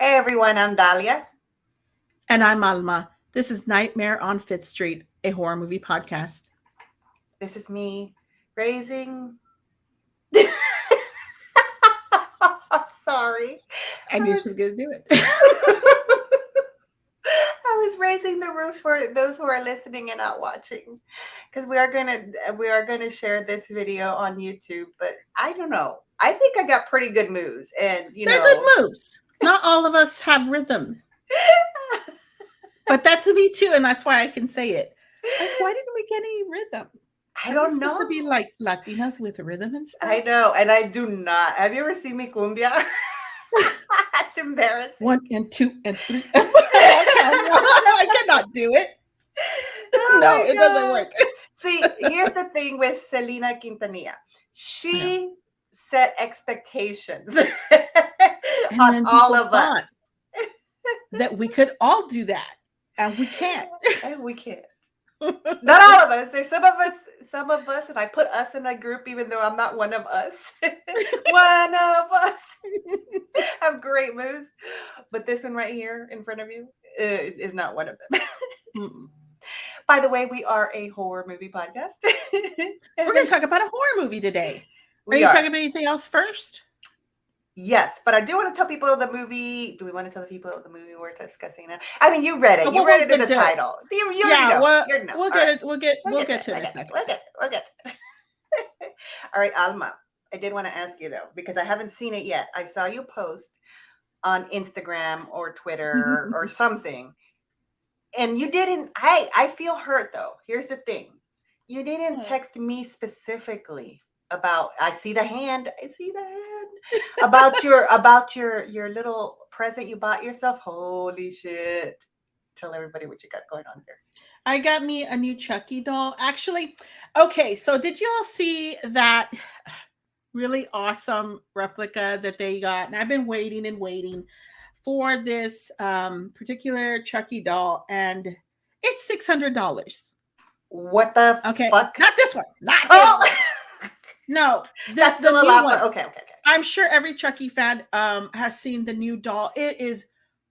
Hey everyone, I'm Dalia. And I'm Alma. This is Nightmare on Fifth Street, a horror movie podcast. This is me raising. Sorry. I I knew was she was going to do it. I was raising the roof for those who are listening and not watching. Because we are gonna share this video on YouTube, but I don't know. I think I got pretty good moves. And They're good moves. Not all of us have rhythm, but that's me too, and that's why I can say it. Like, why didn't we get any rhythm? I Aren't we don't supposed to be know. like Latinas with rhythm and I stuff? know, and I do not. Have you ever seen me cumbia? That's embarrassing. One and two and three. I cannot do it. Oh No, my it doesn't god. work. See, here's the thing with Selena Quintanilla. I know. She set expectations And on then all people of us. thought that we could all do that, and we can't. And we can't. Not all of us. There's some of us, and I put us in a group even though I'm not one of us. One of us have great moves. But this one right here in front of you is not one of them. Mm-mm. By the way, we are a horror movie podcast. We're going to talk about a horror movie today. Are We you talking are. about anything else first? Yes, but I do want to tell people the movie. Do we want to tell the people the movie we're discussing now? I mean, you read it. You Well, read we'll it in get the to it. title. You already Yeah, know. well, You already know. we'll All right. get it. We'll We'll get to get it. to it We'll in a get to it. second. We'll get to it. We'll get to it. All right, Alma. I did want to ask you though, because I haven't seen it yet. I saw you post on Instagram or Twitter or something, and you didn't. I feel hurt though. Here's the thing. You didn't What? text me specifically about. I see the hand. I see the hand about your little present you bought yourself. Holy shit! Tell everybody what you got going on here. I got me a new Chucky doll. Actually, okay, so did you all see that really awesome replica that they got? And I've been waiting and waiting for this particular Chucky doll, and it's $600. What the Okay, fuck? not this one, not this Oh, one. No, that's the still a new lot, one. but okay, okay, okay. I'm sure every Chucky fan has seen the new doll. It is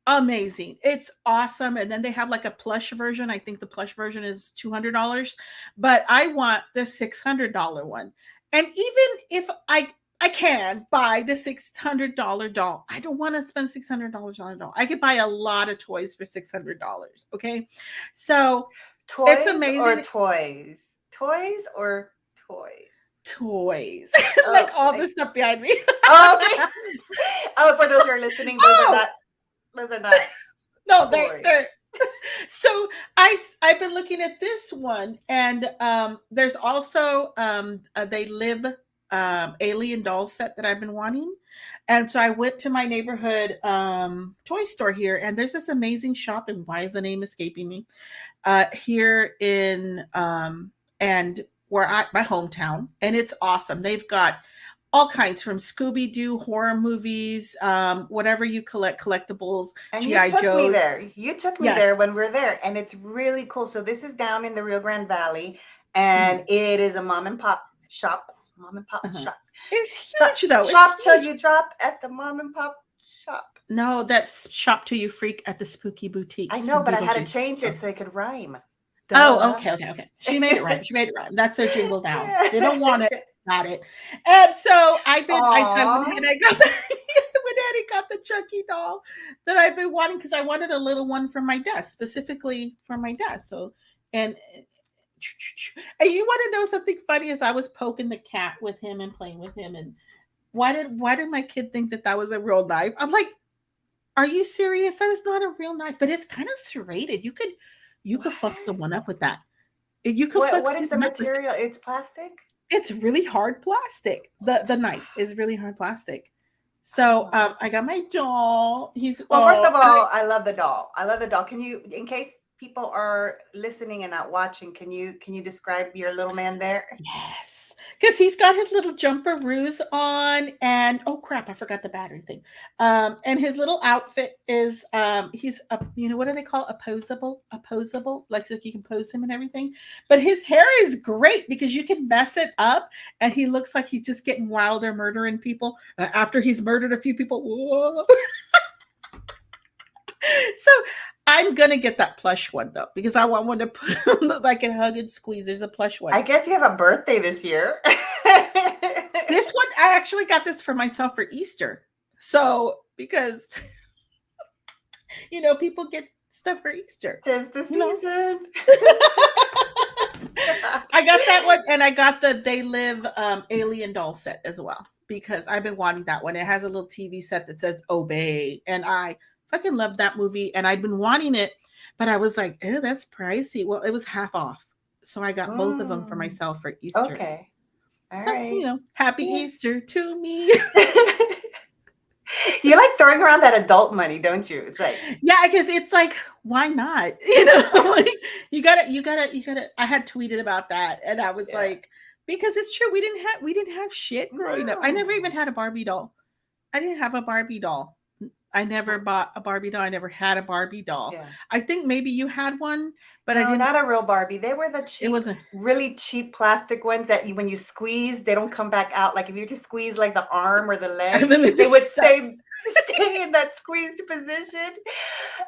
amazing. It's awesome. And then they have like a plush version. I think the plush version is $200, but I want the $600 one. And even if I can buy the $600 doll, I don't want to spend $600 on a doll. I could buy a lot of toys for $600. Okay, so it's Toys or amazing. toys? Toys or toys? Toys, like Oh, all like this stuff behind me. oh, okay. Oh, for those who are listening, those are Oh, not those are not no, they're toys. so I've been looking at this one, and there's also they live alien doll set that I've been wanting, and so I went to my neighborhood toy store here, and there's this amazing shop, and why is the name escaping me? Here in and where my hometown, and it's awesome. They've got all kinds from Scooby Doo horror movies, whatever you collect, collectibles, And you GI took me Joes. there. You took me there Yes. when we are there, and it's really cool. So this is down in the Rio Grande Valley, Mhm. and it is a mom and pop shop. Mom and pop Uh-huh. shop. It's Shop, huge though. It's shop till huge. you drop at the mom and pop shop. No, that's shop till you freak at the spooky boutique I know, from but I had to Beetlejuice. change it Oh. so it could rhyme. Oh, Duh. okay, okay, okay. She made it rhyme. She made it rhyme. That's their jingle now. They don't want it, Yeah. got it. And so I went Aw. ahead and I got the went ahead and got the Chucky doll that I've been wanting because I wanted a little one for my desk, specifically for my desk. So and and you want to know something funny? As I was poking the cat with him and playing with him, and why did my kid think that that was a real knife? I'm like, are you serious? That is not a real knife, but it's kind of serrated. You could fuck What? someone up with that. You could fuck What is the someone up with it. material? It's plastic? It's really hard plastic. The knife is really hard plastic. So Oh. I got my doll. He's Well, first of and I all, I love the doll. I love the doll. Can you, in case people are listening and not watching, can you describe your little man there? yes, because he's got his little jumperoos on, and oh crap, I forgot the battery thing. And his little outfit is he's a what do they call opposable, like you can pose him and everything. But his hair is great because you can mess it up, and he looks like he's just getting wilder, murdering people after he's murdered a few people. Whoa. So I'm gonna get that plush one though, because I want one to put that I can hug and squeeze. There's a plush one. I guess you have a birthday this year. This one, I actually got this for myself for Easter. So because people get stuff for Easter. 'Tis the season. I got that one, and I got the They Live Alien doll set as well, because I've been wanting that one. It has a little TV set that says Obey, and I fucking love that movie, and I'd been wanting it, but I was like, "Oh, that's pricey." Well, it was half off, so I got both of them for myself for Easter. Okay. All So, right. happy Yeah. Easter to me. You like throwing around that adult money, don't you? It's like, Yeah, because it's like, why not? Like, you gotta. I had tweeted about that, and I was Yeah. like, because it's true, we didn't have shit growing up. I never even had a Barbie doll. I didn't have a Barbie doll. I never bought a Barbie doll. I never had a Barbie doll. Yeah. I think maybe you had one, but No, I didn't. not a real Barbie. They were the cheap, Wasn't. really cheap plastic ones that when you squeeze, they don't come back out. Like if you just squeeze like the arm or the leg, And then they would stay in that squeezed position.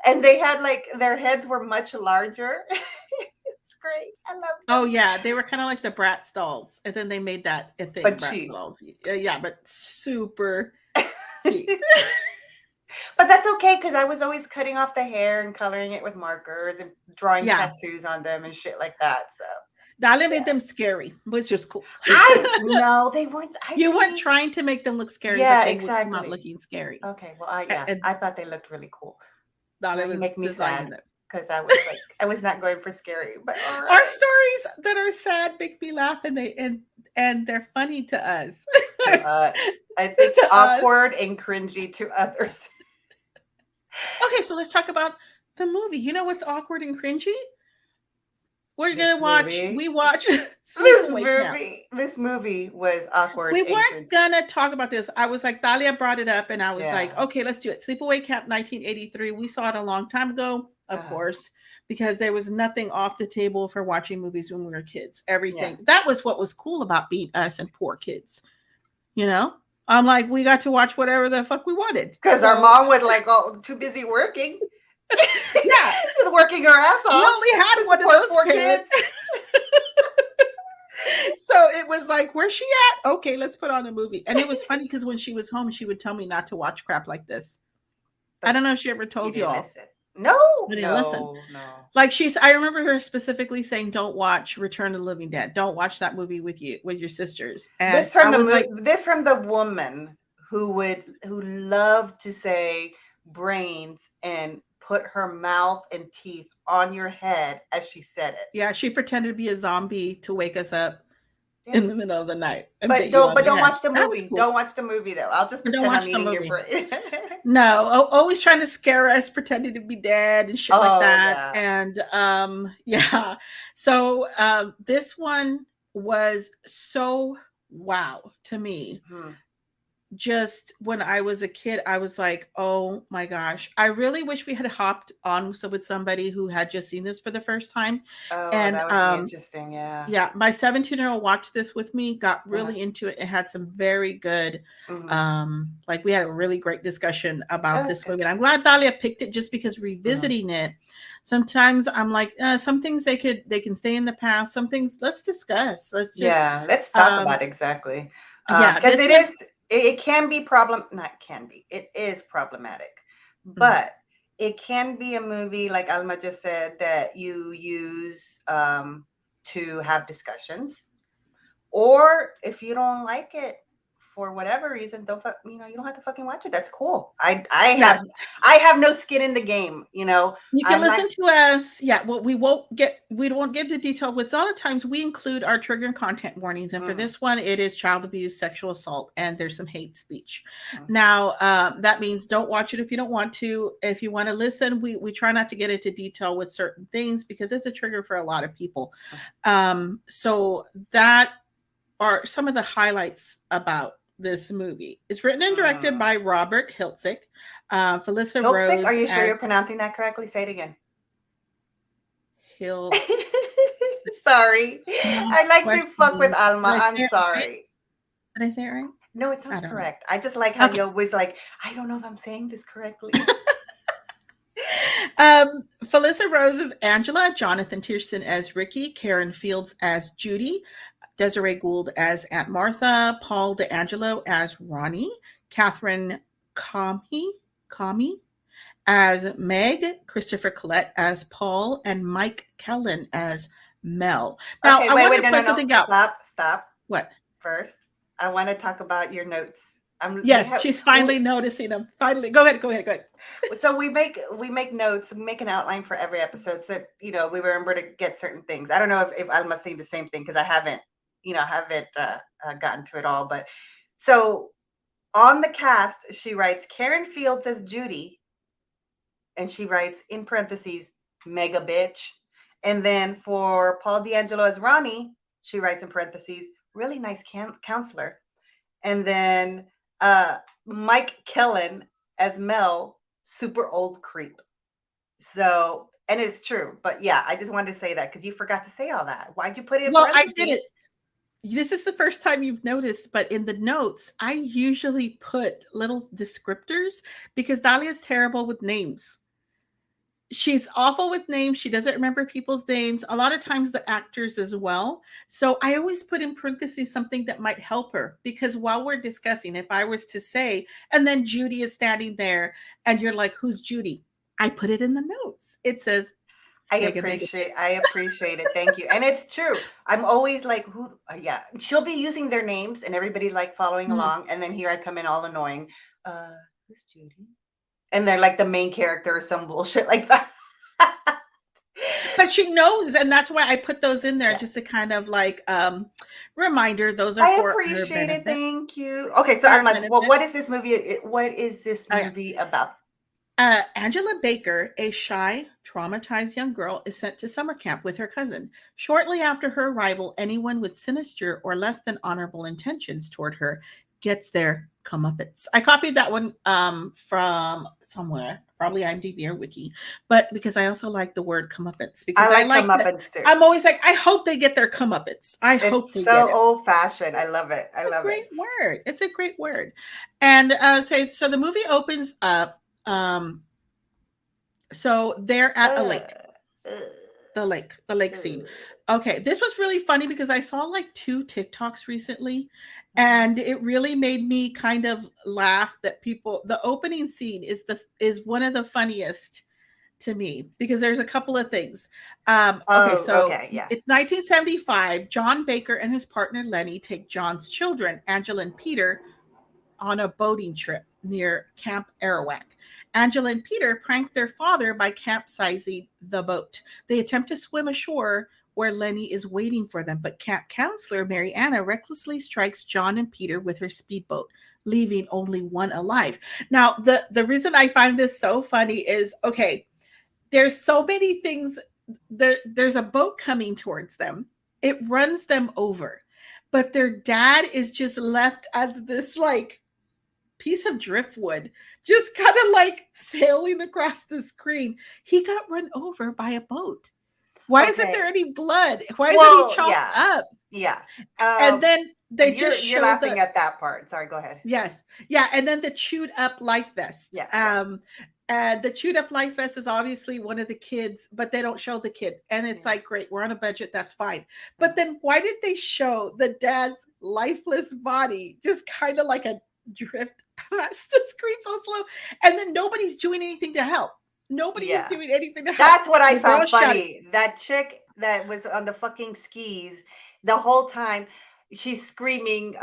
And they had like their heads were much larger. It's great. I love them. Oh yeah, they were kind of like the Bratz dolls, and then they made that a thing. But Bratz cheap. dolls. Yeah, but super cheap. But that's okay because I was always cutting off the hair and coloring it with markers and drawing tattoos on them and shit like that. So Dalia made them scary, which was cool. No, they weren't. You weren't trying to make them look scary, Yeah, but they exactly. would come out looking scary. Okay, well, I thought they looked really cool. Dalia was make me designing sad them. because I was like, I was not going for scary. But all right. Our stories that are sad make me laugh, and they're funny to us. To us, I think awkward and cringy to others. Okay, so let's talk about the movie. You know what's awkward and cringy? We're gonna watch. We watch this movie. This movie was awkward. We weren't gonna talk about this. I was like, Dalia brought it up, and I was like, okay, let's do it. Sleepaway Camp 1983. We saw it a long time ago, of course, because there was nothing off the table for watching movies when we were kids. Everything. That was what was cool about being us and poor kids. I'm like, we got to watch whatever the fuck we wanted. Because our mom was like, oh, too busy working. Yeah. Working her ass off. We only had one of those four kids. So it was like, where's she at? Okay, let's put on a movie. And it was funny because when she was home, she would tell me not to watch crap like this. I don't know if she ever told y'all. No. No. Like I remember her specifically saying, don't watch Return of the Living Dead. Don't watch that movie with your sisters. And this from the woman who loved to say brains and put her mouth and teeth on your head as she said it. Yeah, she pretended to be a zombie to wake us up in the middle of the night. But don't watch the movie. Cool. Don't watch the movie though. I'll just pretend I'm eating your brain. No, always trying to scare us, pretending to be dead and shit like that. Yeah. And so this one was so wow to me. Mm-hmm. Just when I was a kid, I was like, oh my gosh, I really wish we had hopped on with somebody who had just seen this for the first time. Oh, and that would be interesting. Yeah. Yeah. My 17-year-old watched this with me, got really into it. It had some very good, like we had a really great discussion about this movie. And I'm glad Dalia picked it just because revisiting it, sometimes I'm like, some things they can stay in the past. Some things let's discuss. Let's talk about exactly. Because it can be it is problematic, but it can be a movie like Alma just said that you use to have discussions, or if you don't like it for whatever reason, you don't have to fucking watch it. That's cool. I have no skin in the game. You can listen to us. Yeah. Well, we won't get into detail. With a lot of times we include our trigger and content warnings. And for this one, it is child abuse, sexual assault, and there's some hate speech. Now, that means don't watch it if you don't want to. If you want to listen, we try not to get into detail with certain things because it's a trigger for a lot of people. So that are some of the highlights about this movie. It's written and directed by Robert Hiltzik. Felissa Rose. Are you sure you're pronouncing that correctly? Say it again. Sorry. I like to fuck with Alma. I'm sorry. Did I say it right? No, it sounds correct. I just like how you always like, I don't know if I'm saying this correctly. Felissa Rose as Angela, Jonathan Tiersten as Ricky, Karen Fields as Judy, Desiree Gould as Aunt Martha, Paul DeAngelo as Ronnie, Catherine Kami as Meg, Christopher Collette as Paul, and Mike Kellen as Mel. Now, Okay, I wait, want wait, to no, no, point no. something out. Stop. What? First, I want to talk about your notes. We Yes, have she's finally noticing them. Finally, go ahead. so we make notes, we make an outline for every episode, so we remember to get certain things. I don't know if Alma's saying the same thing because I haven't gotten to it all. But so on the cast, she writes Karen Fields as Judy, and she writes in parentheses mega bitch. And then for Paul D'Angelo as Ronnie, she writes in parentheses really nice counselor. And then Mike Kellen as Mel, super old creep. So, and it's true, but yeah, I just wanted to say that because you forgot to say all that. Why'd you put it in Well, I parentheses? did it. This is the first time you've noticed, but in the notes, I usually put little descriptors because Dalia's terrible with names. She's awful with names. She doesn't remember people's names. A lot of times the actors as well. So I always put in parentheses something that might help her because while we're discussing, if I was to say, and then Judy is standing there and you're like, who's Judy? I put it in the notes. It says, I mega, mega. appreciate it. Thank you. And it's true. I'm always like, who? Yeah, she'll be using their names, and everybody like following along, and then here I come in all annoying. Who's Judy? And they're like the main character or some bullshit like that. But she knows, and that's why I put those in there just to kind of like reminder. Those are for her appreciate it. benefit. Thank you. Okay, so I'm like, well, what is this movie? What is this movie about? Angela Baker, a shy, traumatized young girl, is sent to summer camp with her cousin. Shortly after her arrival, anyone with sinister or less than honorable intentions toward her gets their comeuppance. I copied that one from somewhere, probably IMDb or Wiki, but because I also like the word comeuppance because I like comeuppance too. I'm always like, I hope they get their comeuppance. I hope they get it. It's so old fashioned. I love it. I love it. Great word. It's a great word. And so the movie opens up. So they're at a lake. The lake scene. Okay, this was really funny because I saw like 2 TikToks recently, and it really made me kind of laugh that the opening scene is one of the funniest to me because there's a couple of things. It's 1975. John Baker and his partner Lenny take John's children, Angela and Peter, on a boating trip near Camp Arawak. Angela and Peter prank their father by capsizing the boat. They attempt to swim ashore where Lenny is waiting for them, but camp counselor Mary Anna recklessly strikes John and Peter with her speedboat, leaving only one alive. Now, the reason I find this so funny is, okay, there's so many things. There's a boat coming towards them. It runs them over, but their dad is just left as this like piece of driftwood, just kind of like sailing across the screen. He got run over by a boat. Why isn't there any blood? Why isn't he chopped up? Yeah. And then they you're laughing at that part. Sorry, go ahead. Yes. Yeah. And then the chewed up life vest. Yeah. And the chewed up life vest is obviously one of the kids, but they don't show the kid. And it's like, great, we're on a budget. That's fine. But then why did they show the dad's lifeless body just kind of like a drift past the screen so slow? And then nobody's doing anything to help. Nobody is doing anything to help. That's what I found funny. That chick that was on the fucking skis the whole time, she's screaming,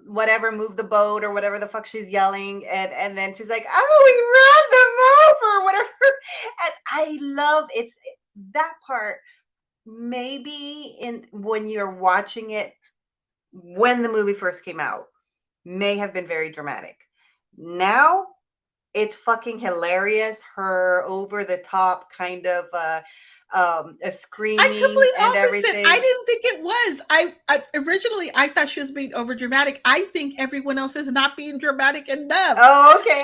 whatever, move the boat or whatever the fuck she's yelling. And then she's like, oh, we ran them over, whatever. And I love that part. Maybe when you're watching it, when the movie first came out, may have been very dramatic. Now, it's fucking hilarious. Her over the top kind of screaming and everything. I didn't think it was. I originally I thought she was being over dramatic. I think everyone else is not being dramatic enough. Oh, okay.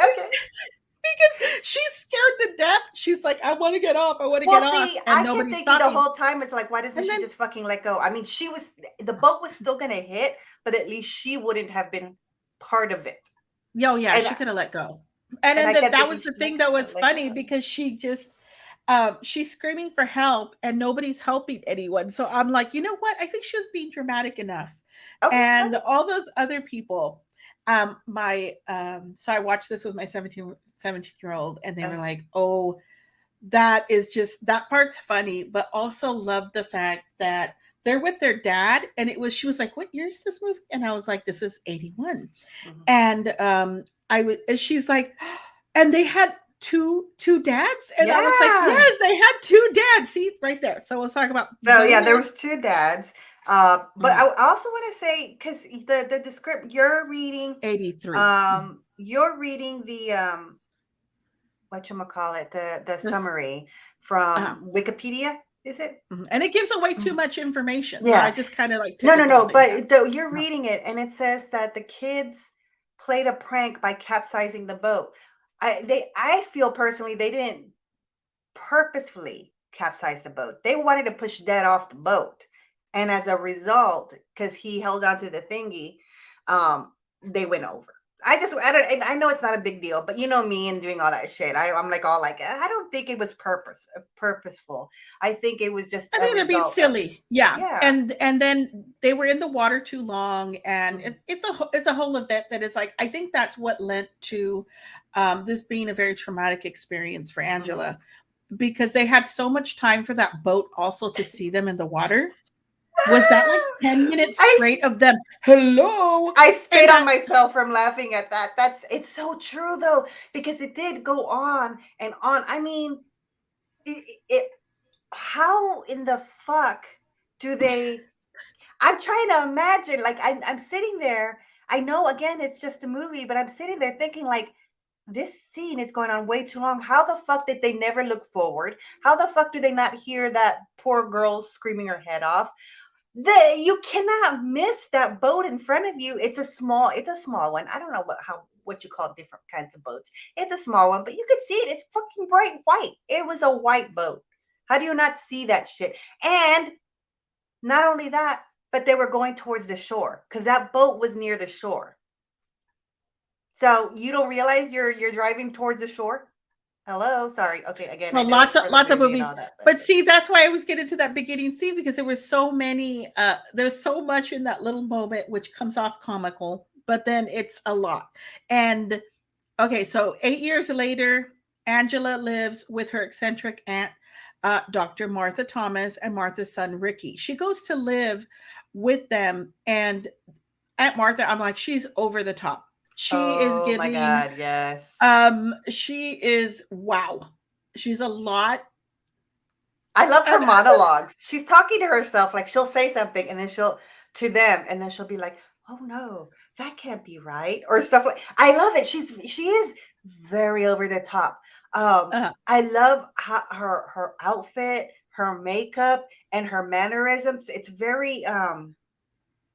Because she's scared to death. She's like, I want to get off. I want to get off. And I kept thinking the whole time, it's like, why doesn't she just fucking let go? I mean, the boat was still gonna hit, but at least she wouldn't have been part of it. Yeah, she could have let go. And then that was the thing that was funny because she just, she's screaming for help and nobody's helping anyone. So I'm like, you know what? I think she was being dramatic enough. Okay, And okay. all those other people, so I watched this with my 17-year-old, and they were Uh-huh. like, oh, that is just, that part's funny, but also love the fact that they're with their dad. And she was like, what year is this movie? And I was like, this is 81. Mhm. And and she's like, and they had two dads. And I was like, Yeah. yes, they had two dads. See, right there. So let's talk about So yeah, there bonus. was two dads. But Mhm. I also want to say, because the descript '83. you're reading the whatchamacallit, the This, summary uh, from Wikipedia, is it? and it gives away too Mhm. much information. So I Yeah. just kind of like took No, a no, couple no. things out. But you're Uh, reading it, and it says that the kids played a prank by capsizing the boat. I feel personally they didn't purposefully capsize the boat. They wanted to push Dad off the boat, and as a result, because he held onto the thingy, they went over. I don't, and I know it's not a big deal, but you know me and doing all that shit. I'm like all like, I don't think it was purposeful. I think it was just I a think they're being result of, silly. Yeah. yeah. And then they were in the water too long, and Mhm. it's a whole event that is like, I think that's what lent to this being a very traumatic experience for Mhm. Angela, because they had so much time for that boat also to see them in the water. Was that like 10 minutes I straight of them? Hello. I And spit on that, myself from laughing at that. It's so true though, because it did go on and on. I mean, it how in the fuck do they, I'm trying to imagine, like I'm sitting there. I know again it's just a movie, but I'm sitting there thinking like this scene is going on way too long. How the fuck did they never look forward? How the fuck do they not hear that poor girl screaming her head off? You cannot miss that boat in front of you. It's a small one. I don't know what you call different kinds of boats. It's a small one, but you could see it. It's fucking bright white. It was a white boat. How do you not see that shit? And not only that, but they were going towards the shore because that boat was near the shore. So you don't realize you're driving towards the shore. Hello, sorry. Okay, again, I well, know it's for the lots of movie and movies. all that, but But see, that's why I was getting to that beginning scene, because there was so many, there's so much in that little moment which comes off comical, but then it's a lot. And okay, so 8 years later, Angela lives with her eccentric aunt, Dr. Martha Thomas, and Martha's son, Ricky. She goes to live with them, and Aunt Martha, I'm like, she's over the top. She is oh my giving, god, yes. she is, wow. She's a lot. I love her And monologues. She's talking to herself, like she'll say something and then she'll to them, and then she'll be like, "Oh no, that can't be right," or stuff like. I love it. She is very over the top. I love her outfit, her makeup, and her mannerisms. It's very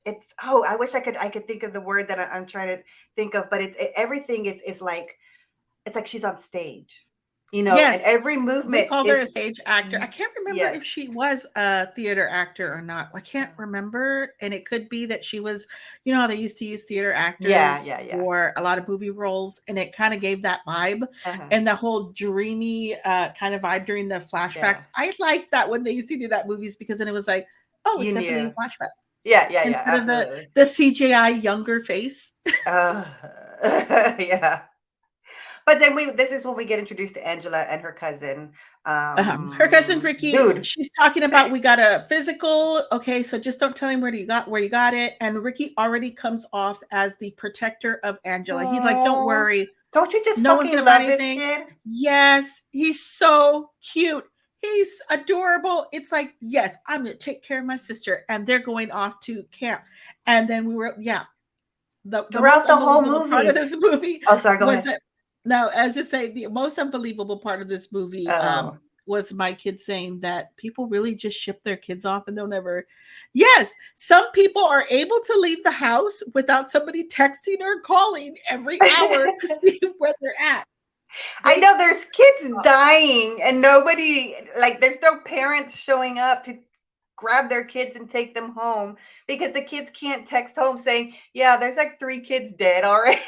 it's oh, I could think of the word that I'm trying to think of, but everything is like it's like she's on stage, and yes, every they movement called her a is stage actor. I can't remember yes. if she was a theater actor or not. I can't Uh, remember. And it could be that she was, you know how they used to use theater yeah, actors yeah, yeah. for a lot of movie roles, and it kind of gave that vibe Uh-huh. and the whole dreamy kind of vibe during the Yeah. flashbacks. I liked that when they used to do that movies, because then it was like, oh, it's You definitely a knew. flashback Yeah, yeah, yeah, instead of absolutely. the CGI younger face. Uh, yeah. But then this is when we get introduced to Angela and her cousin. Her cousin Ricky, Dude. she's talking about, we got a physical. Okay, so just don't tell him where you got it. And Ricky already comes off as the protector of Angela. He's like, don't Oh, worry, don't you just no one's fucking gonna find love this anything. kid? Yes, he's so cute. He's adorable. It's like, yes, I'm gonna take care of my sister, and they're going off to camp. And then we were, yeah, the most Throughout the whole unbelievable part of movie. this movie Oh, sorry, go was ahead. that, no, as you say, the most unbelievable part of this movie Oh. was my kids saying that people really just ship their kids off and they'll never. Yes, some people are able to leave the house without somebody texting or calling every hour to see where they're at. I They know there's kids dying and nobody, like, there's no parents showing up to grab their kids and take them home because the kids can't text home saying, yeah, there's like 3 kids dead already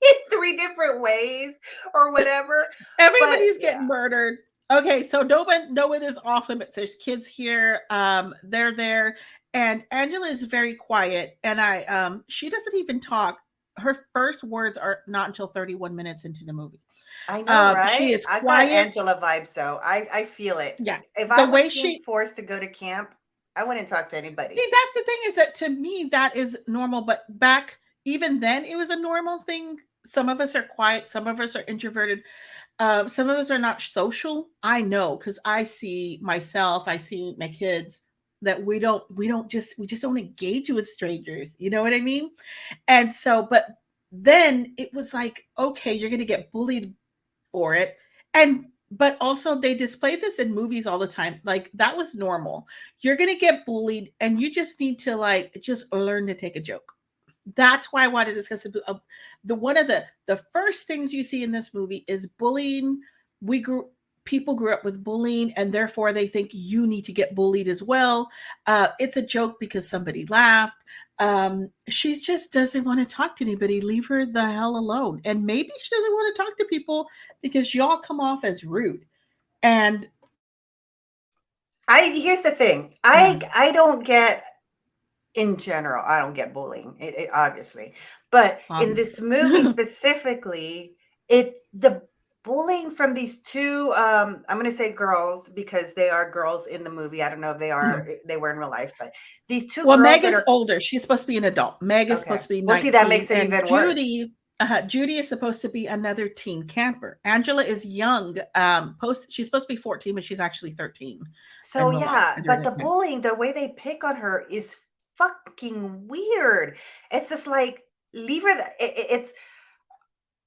in 3 different ways or whatever. But everybody's yeah, getting murdered. Okay, so no one is off limits. There's kids here. They're there, and Angela is very quiet, and she doesn't even talk. Her first words are not until 31 minutes into the movie. I know, She right? is I got quiet. Angela vibes though. I feel it. Yeah, If the I was way being she forced to go to camp, I wouldn't talk to anybody. see, that's the thing, is that to me that is normal, but back even then it was a normal thing. Some of us are quiet, some of us are introverted. Some of us are not social. I know because I see myself, I see my kids that we just don't engage with strangers. You know what I mean? And so, but then it was like, okay, you're gonna get bullied for it. And but also they display this in movies all the time. Like that was normal. You're gonna get bullied and you just need to like just learn to take a joke. That's why I wanted to discuss the one of the first things you see in this movie is bullying. We grew People grew up with bullying, and therefore they think you need to get bullied as well. It's a joke because somebody laughed. She just doesn't want to talk to anybody. Leave her the hell alone. And maybe she doesn't want to talk to people because y'all come off as rude. And I Here's the thing. mm, I don't get, in general, I don't get bullying, obviously. But in this obviously. movie specifically, the bullying from these two, I'm going to say girls because they are girls in the movie. I don't know if they were in real life, but these two Well, girls Meg that is are older. She's supposed to be an adult. Meg is supposed okay. to be Well, see, that 19, makes it and even worse. Judy is supposed to be another teen camper. Angela is young. She's supposed to be 14, but she's actually 13 in So real life yeah, during but the that time. bullying, the way they pick on her is fucking weird. It's just like, leave her. It's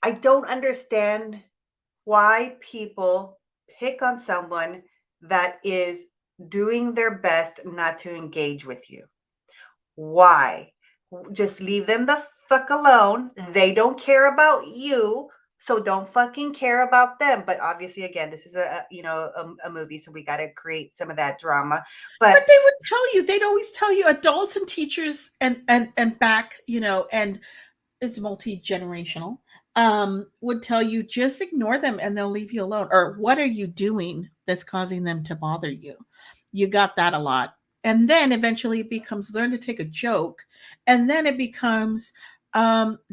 I don't understand why people pick on someone that is doing their best not to engage with you. Why? Just leave them the fuck alone. They don't care about you, so don't fucking care about them. But obviously, again, this is a movie, so we got to create some of that drama. But But they would tell you, they'd always tell you, adults and teachers and back, and it's multi-generational, would tell you just ignore them and they'll leave you alone. Or what are you doing that's causing them to bother you? You got that a lot. And then eventually it becomes learn to take a joke. And then it becomes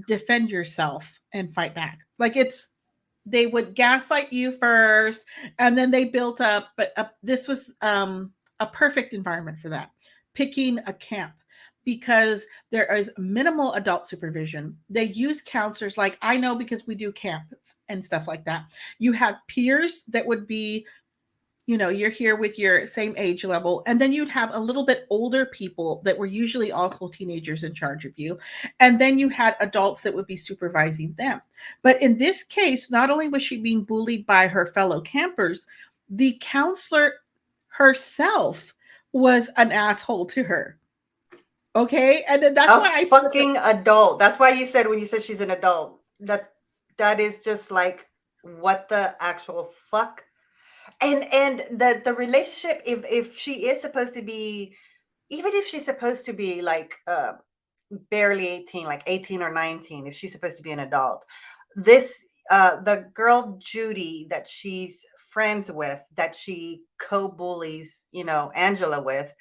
defend yourself and fight back. Like they would gaslight you first and then they built up, but this was a perfect environment for that. Picking a camp because there is minimal adult supervision. They use counselors, like I know because we do camps and stuff like that. You have peers that would be, you're here with your same age level, and then you'd have a little bit older people that were usually also teenagers in charge of you, and then you had adults that would be supervising them. But in this case, not only was she being bullied by her fellow campers, the counselor herself was an asshole to her. Okay, and then that's a why I put it. fucking adult. That's why you said, when you said she's an adult, that is just like, what the actual fuck. And the relationship, if she is supposed to be, even if she's supposed to be like barely 18, like 18 or 19, if she's supposed to be an adult, this the girl Judy that she's friends with, that she co-bullies, Angela with,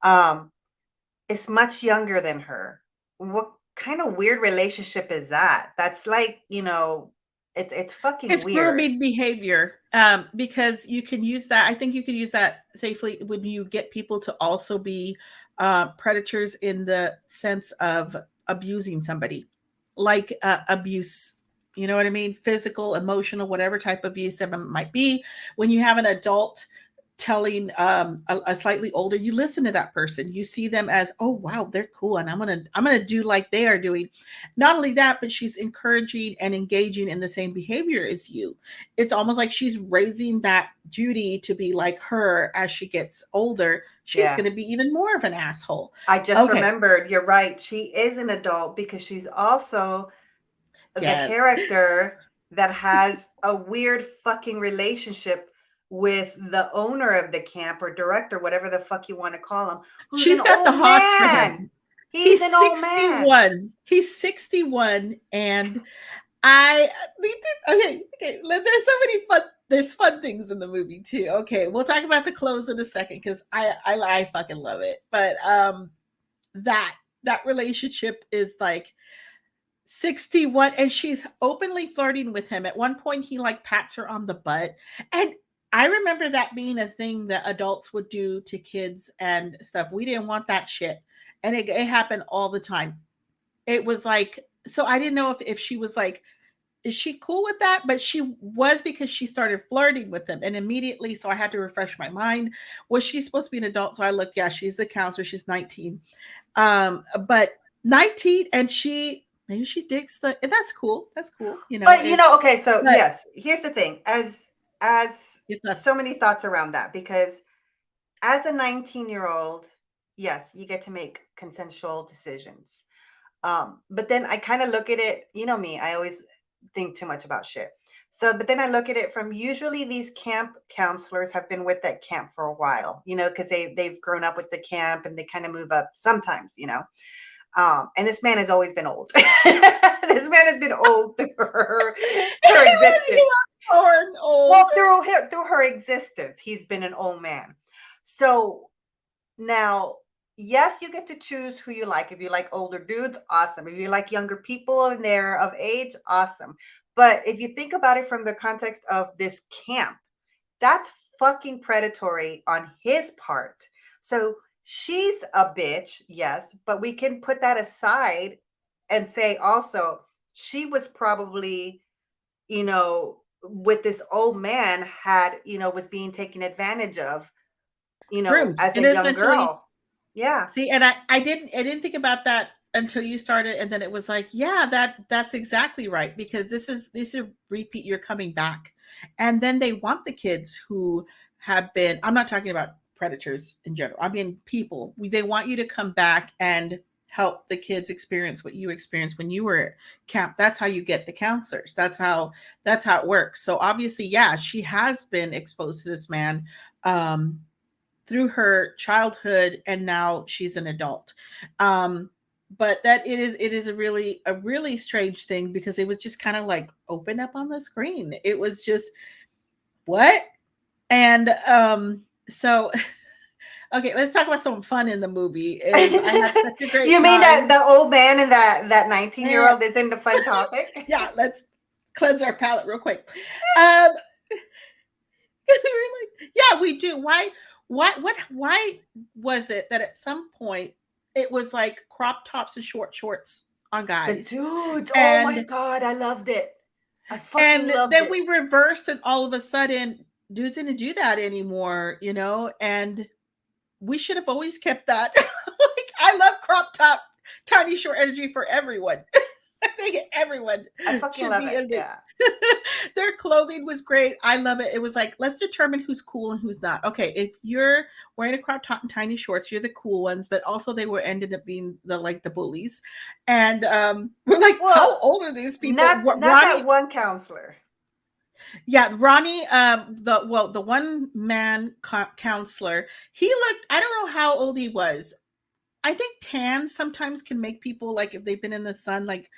um is much younger than her. What kind of weird relationship is that? That's like, it's fucking It's weird. grooming behavior, because you can use that. I think you can use that safely when you get people to also be predators in the sense of abusing somebody, like abuse. You know what I mean? Physical, emotional, whatever type of abuse it might be. When you have an adult telling a slightly older, you listen to that person, you see them as, oh wow, they're cool, and I'm gonna do like they are doing. Not only that, but she's encouraging and engaging in the same behavior as you. It's almost like she's raising that Judy to be like her. As she gets older, she's Yeah. going to be even more of an asshole. I just Okay. remembered, you're right. She is an adult because she's also the Yes. character that has a weird fucking relationship with the owner of the camp, or director, whatever the fuck you want to call him, who's an She's got the old hots for man. him. He's He's an old man. 61. He's 61, and I okay. There's so many fun. there's fun things in the movie too. Okay, we'll talk about the clothes in a second because I fucking love it. But that that relationship is like 61, and she's openly flirting with him. At one point he like pats her on the butt, and I remember that being a thing that adults would do to kids and stuff. We didn't want that shit, and it happened all the time. It was like, so I didn't know if she was like, is she cool with that? But she was, because she started flirting with him, and immediately, so I had to refresh my mind. Was she supposed to be an adult? So I looked, yeah, she's the counselor, she's 19. But 19, and she, maybe she digs the, that's cool, that's cool, you know. But you know, okay, so but yes, here's the thing. As so many thoughts around that, because as a 19-year-old, yes, you get to make consensual decisions. But then I kind of look at it, you know me, I always think too much about shit. So, but then I look at it from, usually these camp counselors have been with that camp for a while, you know, because they've grown up with the camp and they kind of move up sometimes, you know. And this man has always been old. This man has been old through her existence. Old. Well, through her existence, he's been an old man. So now, yes, you get to choose who you like. If you like older dudes, awesome. If you like younger people and they're of age, awesome. But if you think about it from the context of this camp, that's fucking predatory on his part. So she's a bitch, yes, but we can put that aside and say also she was probably, you know, with this old man, had, you know, was being taken advantage of, you know, groomed as and a young essentially, girl. Yeah. see, and I didn't think about that until you started, and then it was like, yeah, that's exactly right, because this is repeat, you're coming back. And then they want the kids who have been, I'm not talking about predators in general, I mean people, they want you to come back and help the kids experience what you experienced when you were at camp. That's how you get the counselors. That's how it works. So obviously, yeah, she has been exposed to this man um through her childhood, and now she's an adult. But that it is a really strange thing, because it was just kind of like open up on the screen. It was just, what? And so okay, let's talk about some fun in the movie. Is I had such a great You mean that time. the old man and that 19-year-old is in the fun topic? Yeah, let's cleanse our palate real quick. Um we were like, yeah, we do. Why was it that at some point it was like crop tops and short shorts on The guys? dudes, oh my And God, I loved it. I fucking loved then it. we reversed, and all of a sudden dudes didn't do that anymore, you know, and we should have always kept that. Like, I love crop top, tiny short energy for everyone. I think everyone I fucking should love be it. in it. Yeah. Their clothing was great. I love it. It was like, let's determine who's cool and who's not. Okay, if you're wearing a crop top and tiny shorts, you're the cool ones, but also they were ended up being the bullies. And we're like, how old are these people? Not Ronnie, that one counselor. yeah, Ronnie, the one man counselor, he looked, I don't know how old he was. I think tan sometimes can make people, like, if they've been in the sun, like,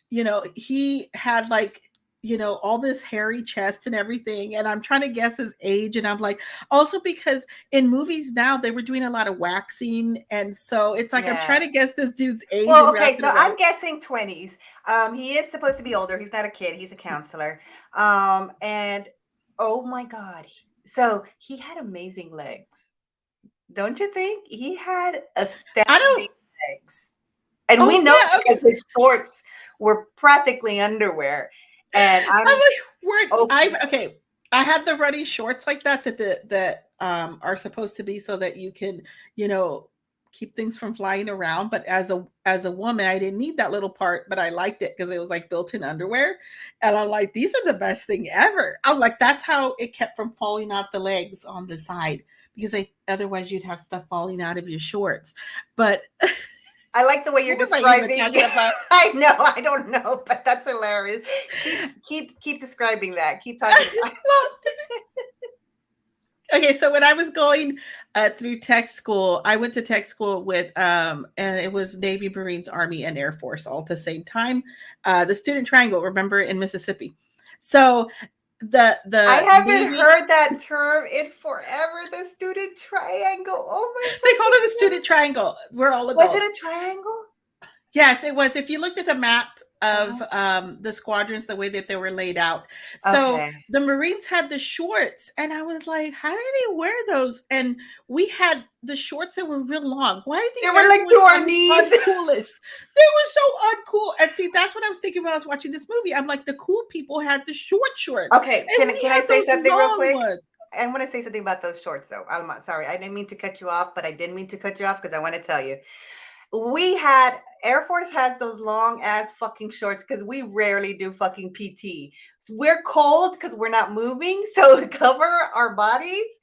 you know, he had like, you know, all this hairy chest and everything. And I'm trying to guess his age. And I'm like, also because in movies now they were doing a lot of waxing. And so it's like, I'm trying Yeah. to guess this dude's age Well, and okay, wrap it so I'm around. guessing 20s. He is supposed to be older. He's not a kid, he's a counselor. And oh my God. So he had amazing legs. Don't you think? He had I astounding don't, legs. And we oh know yeah, because okay. his shorts were practically underwear. And I'm I'm like, we're okay. okay. I have the running shorts like that are supposed to be so that you can, you know, keep things from flying around. But as a woman, I didn't need that little part, but I liked it because it was like built-in underwear. And I'm like, these are the best thing ever. I'm like, that's how it kept from falling out the legs on the side, because otherwise you'd have stuff falling out of your shorts. But I like the way you're what was I even describing. talking about? I know, I don't know, but that's hilarious. Keep describing that. Keep talking about Well, okay, so when I was going through tech school, I went to tech school with, and it was Navy, Marines, Army, and Air Force all at the same time. The Student Triangle, remember, in Mississippi. So I the haven't movie. heard that term in forever. The student triangle. Oh my They called it fucking the student god. triangle. We're all Was it adults. a triangle? Yes, it was. If you looked at the map of Uh-huh. the squadrons, the way that they were laid out, so Okay. the Marines had the shorts, and I was like, "How do they wear those?" And we had the shorts that were real long. Why did They the were Air like Force to our have the knees. uncoolest? They were so uncool. And see, that's what I was thinking when I was watching this movie. I'm like, the cool people had the short shorts, Okay, and we can I had say those something real long quick? ones. I want to say something about those shorts though. Alma, sorry, I didn't mean to cut you off, but I did mean to cut you off because I want to tell you. We had Air Force has those long ass fucking shorts because we rarely do fucking PT. So we're cold because we're not moving, so to cover our bodies.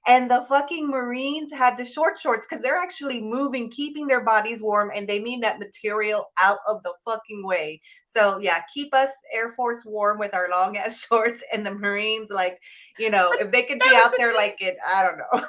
And the fucking Marines had the short shorts because they're actually moving, keeping their bodies warm, and they need that material out of the fucking way. So yeah, keep us Air Force warm with our long ass shorts, and the Marines, like, But if they could that be was out the there thing. like it, I don't know.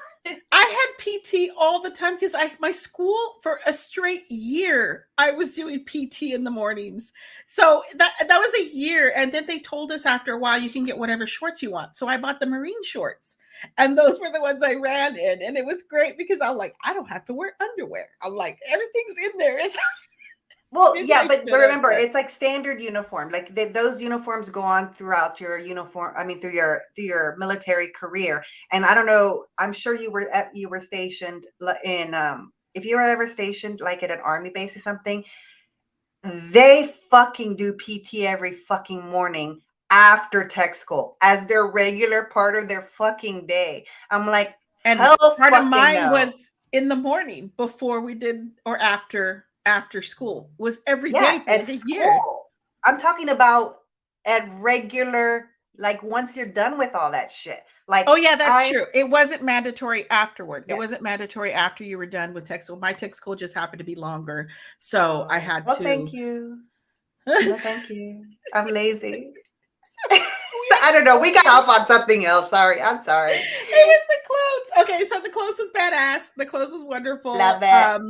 I had PT all the time because I my school for a straight year I was doing PT in the mornings. So that was a year, and then they told us after a while you can get whatever shorts you want. So I bought the Marine shorts, and those were the ones I ran in, and it was great because I'm like I don't have to wear underwear. I'm like everything's in there. It's Well, maybe yeah, I but should have, remember, but it's like standard uniform. Like those uniforms go on throughout your uniform. I mean, through your military career. And I don't know. I'm sure you were stationed in if you were ever stationed like at an army base or something. They fucking do PT every fucking morning after tech school as their regular part of their fucking day. I'm like, and hell part of fucking mine no. was in the morning before we did or after school was every Yeah, day for at like a year. school. I'm talking about at regular, like once you're done with all that shit. Like Oh yeah, that's I, true. It wasn't mandatory afterward. It yeah. wasn't mandatory after you were done with tech school. My tech school just happened to be longer, so I Oh, had well, to. thank you. We No, thank you. I'm lazy. I don't know. We got off on something else. Sorry. I'm sorry. it was the clothes. Okay, so the clothes was badass. The clothes was wonderful. Love it.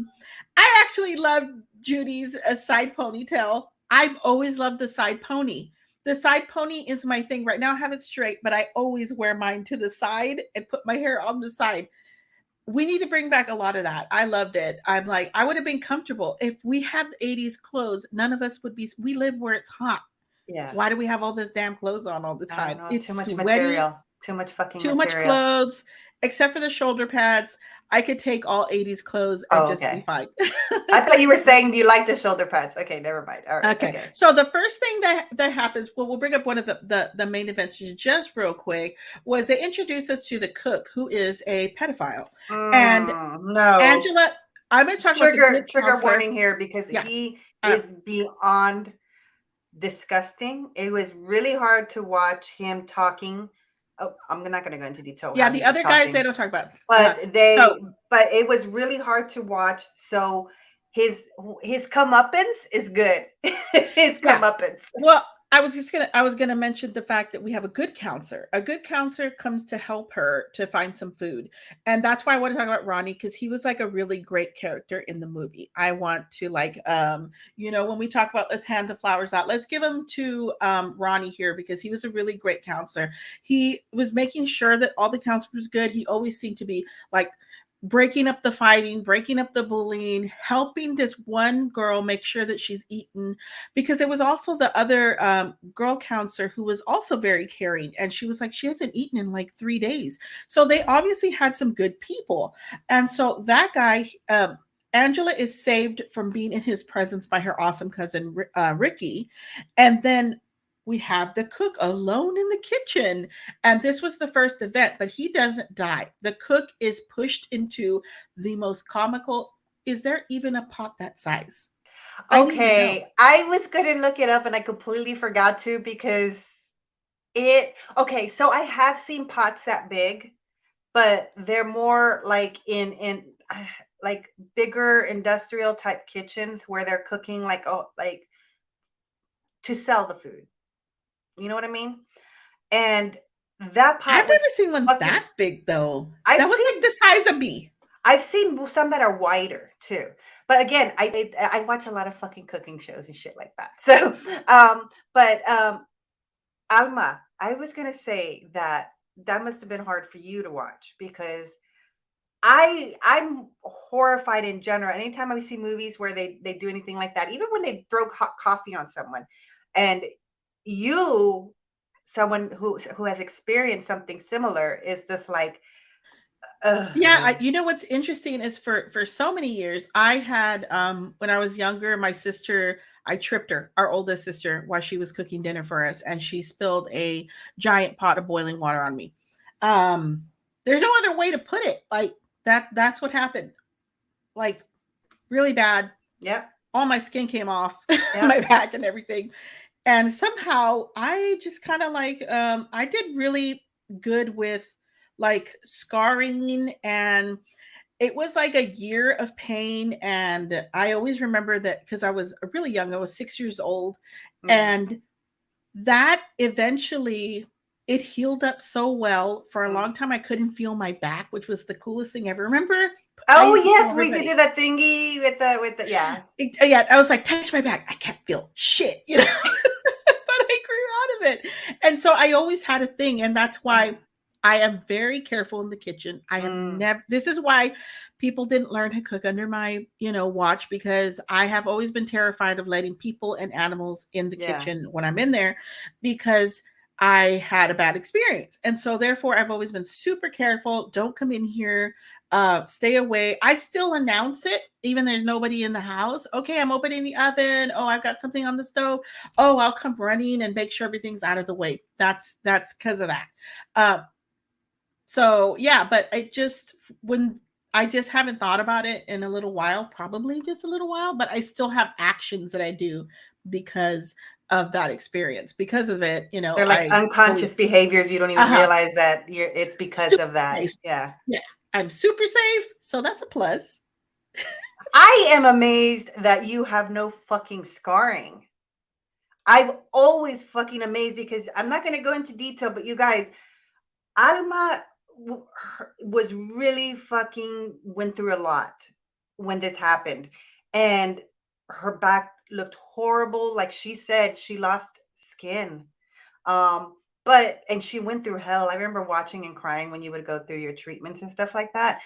I actually loved Judy's side ponytail. I've always loved the side pony. The side pony is my thing right now. I have it straight, but I always wear mine to the side and put my hair on the side. We need to bring back a lot of that. I loved it. I'm like, I would have been comfortable if we had the 80s clothes. None of us would be. We live where it's hot. Yeah. Why do we have all this damn clothes on all the I don't time? know. It's Too much sweaty, material. Too much fucking too much material. clothes, except for the shoulder pads. I could take all 80s clothes and Oh, just be okay. fine. I thought you were saying you like the shoulder pads. Okay, never mind. All right. Okay, Okay. so the first thing that happens, well, we'll bring up one of the main events just real quick, was they introduced us to the cook, who is a pedophile, and No. Angela. I'm going to talk about the good Trigger counselor. warning here because Yeah, he uh, is beyond disgusting. It was really hard to watch him talking. Oh, I'm not going to go into detail yeah. how The he was other guys they talking, don't talk about. but So it was really hard to watch. So his his comeuppance is good. His yeah, comeuppance. well, I was gonna mention the fact that we have a good counselor. A good counselor comes to help her to find some food. And that's why I want to talk about Ronnie, because he was like a really great character in the movie. I want to when we talk about let's hand the flowers out, let's give them to Ronnie here because he was a really great counselor. He was making sure that all the counselors was good. He always seemed to be like breaking up the fighting, breaking up the bullying, helping this one girl make sure that she's eaten. Because there was also the other girl counselor who was also very caring. And she was like, she hasn't eaten in like 3 days. So they obviously had some good people. And so that guy, Angela is saved from being in his presence by her awesome cousin, Ricky. And then we have the cook alone in the kitchen. And this was the first event, but he doesn't die. The cook is pushed into the most comical. Is there even a pot that size? I need to know. Okay, I was going to look it up and I completely forgot to because okay, so I have seen pots that big, but they're more like in like bigger industrial type kitchens where they're cooking like to sell the food. You know what I mean? And that I've pot was never seen one fucking that big though. I've That was like seen the size of me. I've seen some that are wider too. But again, I watch a lot of fucking cooking shows and shit like that. So, but Alma, I was gonna say that that must have been hard for you to watch because I'm horrified in general. Anytime I see movies where they do anything like that, even when they throw hot coffee on someone, and you, someone who has experienced something similar, is just like, Yeah, ugh. you know what's interesting is for so many years I had when I was younger, my sister, I tripped her, our oldest sister, while she was cooking dinner for us, and she spilled a giant pot of boiling water on me. Um, there's no other way to put it. Like that's what happened. Like really bad. Yep, All my skin came off, my yep, back and everything. And somehow I just kind of like I did really good with like scarring, and it was like a year of pain. And I always remember that because I was really young, I was 6 years old, mm, and that eventually it healed up so well. For a mm. long time I couldn't feel my back, which was the coolest thing ever. Remember, I Oh used to tell yes, we used to do everybody, that thingy with the yeah. yeah, I was like, touch my back, I can't feel shit, you know. But I grew out of it. And so I always had a thing. And that's Uh-huh. why I am very careful in the kitchen. I have Mm, never, this is why people didn't learn to cook under my, watch, because I have always been terrified of letting people and animals in the yeah, kitchen when I'm in there, because I had a bad experience. And so therefore I've always been super careful. Don't come in here, stay away. I still announce it even there's nobody in the house. Okay, I'm opening the oven. Oh, I've got something on the stove. Oh, I'll come running and make sure everything's out of the way. That's because of that. Uh, so yeah, but I just haven't thought about it in a little while, probably just a little while, but I still have actions that I do because of that experience. Because of it, they're like I always unconscious behaviors. You don't even uh-huh. realize that it's because Super of that. safe. Yeah. Yeah. I'm super safe. So that's a plus. I am amazed that you have no fucking scarring. I've always fucking amazed because I'm not going to go into detail, but you guys, Alma was really fucking went through a lot when this happened. And her back looked horrible. Like she said, she lost skin. But and she went through hell. I remember watching and crying when you would go through your treatments and stuff like that.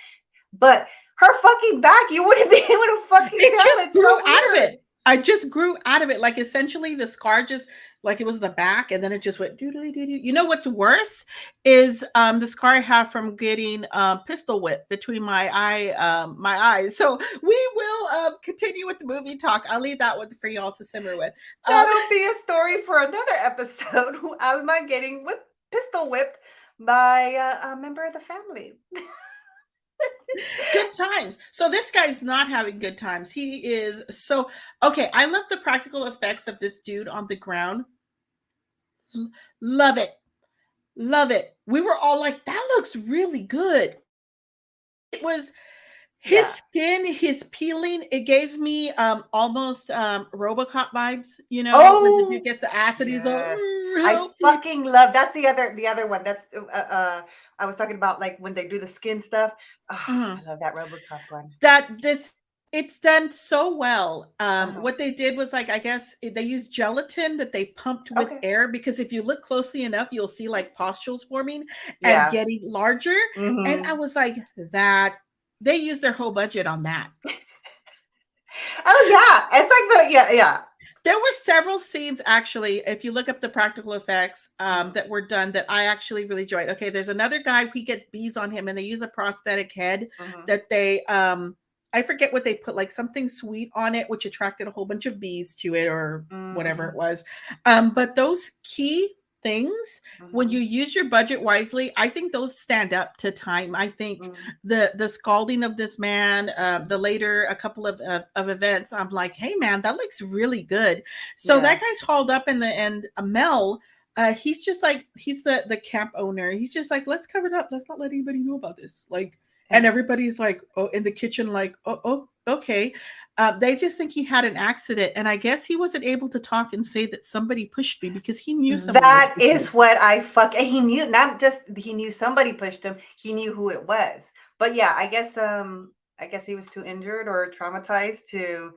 But her fucking back, you wouldn't be able to fucking It tell. just It's grew so out of weird. it. I just grew out of it. Like essentially the scar just like it was the back, and then it just went doodly doodly. You know what's worse is the scar I have from getting pistol whipped between my eyes. So we will continue with the movie talk. I'll leave that one for y'all to simmer with. Um, That'll be a story for another episode. Alma getting pistol whipped by a member of the family. good times. So this guy's not having good times. He is so okay. I love the practical effects of this dude on the ground. Love it. Love it. We were all like, that looks really good. It was his Yeah. skin, his peeling, it gave me almost Robocop vibes, when the dude Oh gets the acid, he's all, yes, I help me. fucking love. That's the other one. That's I was talking about like when they do the skin stuff. Oh, Mhm. I love that RoboCop one. That this it's done so well. Uh-huh. What they did was like, I guess they used gelatin that they pumped with Okay. air, because if you look closely enough, you'll see like pustules forming and Yeah. getting larger. And I Hmm. was like, that they used their whole budget on that. Oh yeah, it's like the yeah. There were several scenes actually, if you look up the practical effects Hmm. that were done, that I actually really enjoyed. Okay, there's another guy, he gets bees on him and they use a prosthetic head Hmm. that they I forget what they put, like something sweet on it, which attracted a whole bunch of bees to it or whatever it Hmm. was. But those key things, when you Hmm. use your budget wisely, I think those stand up to time. I think Hmm. the scalding of this man, the later a couple of events, I'm like, hey man, that looks really good. So Yeah. that guy's hauled up in the end. Mel, he's just like, he's the camp owner. He's just like, let's cover it up. Let's not let anybody know about this. Like, and Yeah. everybody's like, oh, in the kitchen, like, oh, okay. They just think he had an accident, and I guess he wasn't able to talk and say that somebody pushed me, because he knew someone was That pushing is him. what I fuck. And he knew, not just he knew somebody pushed him. He knew who it was. But yeah, I guess he was too injured or traumatized to.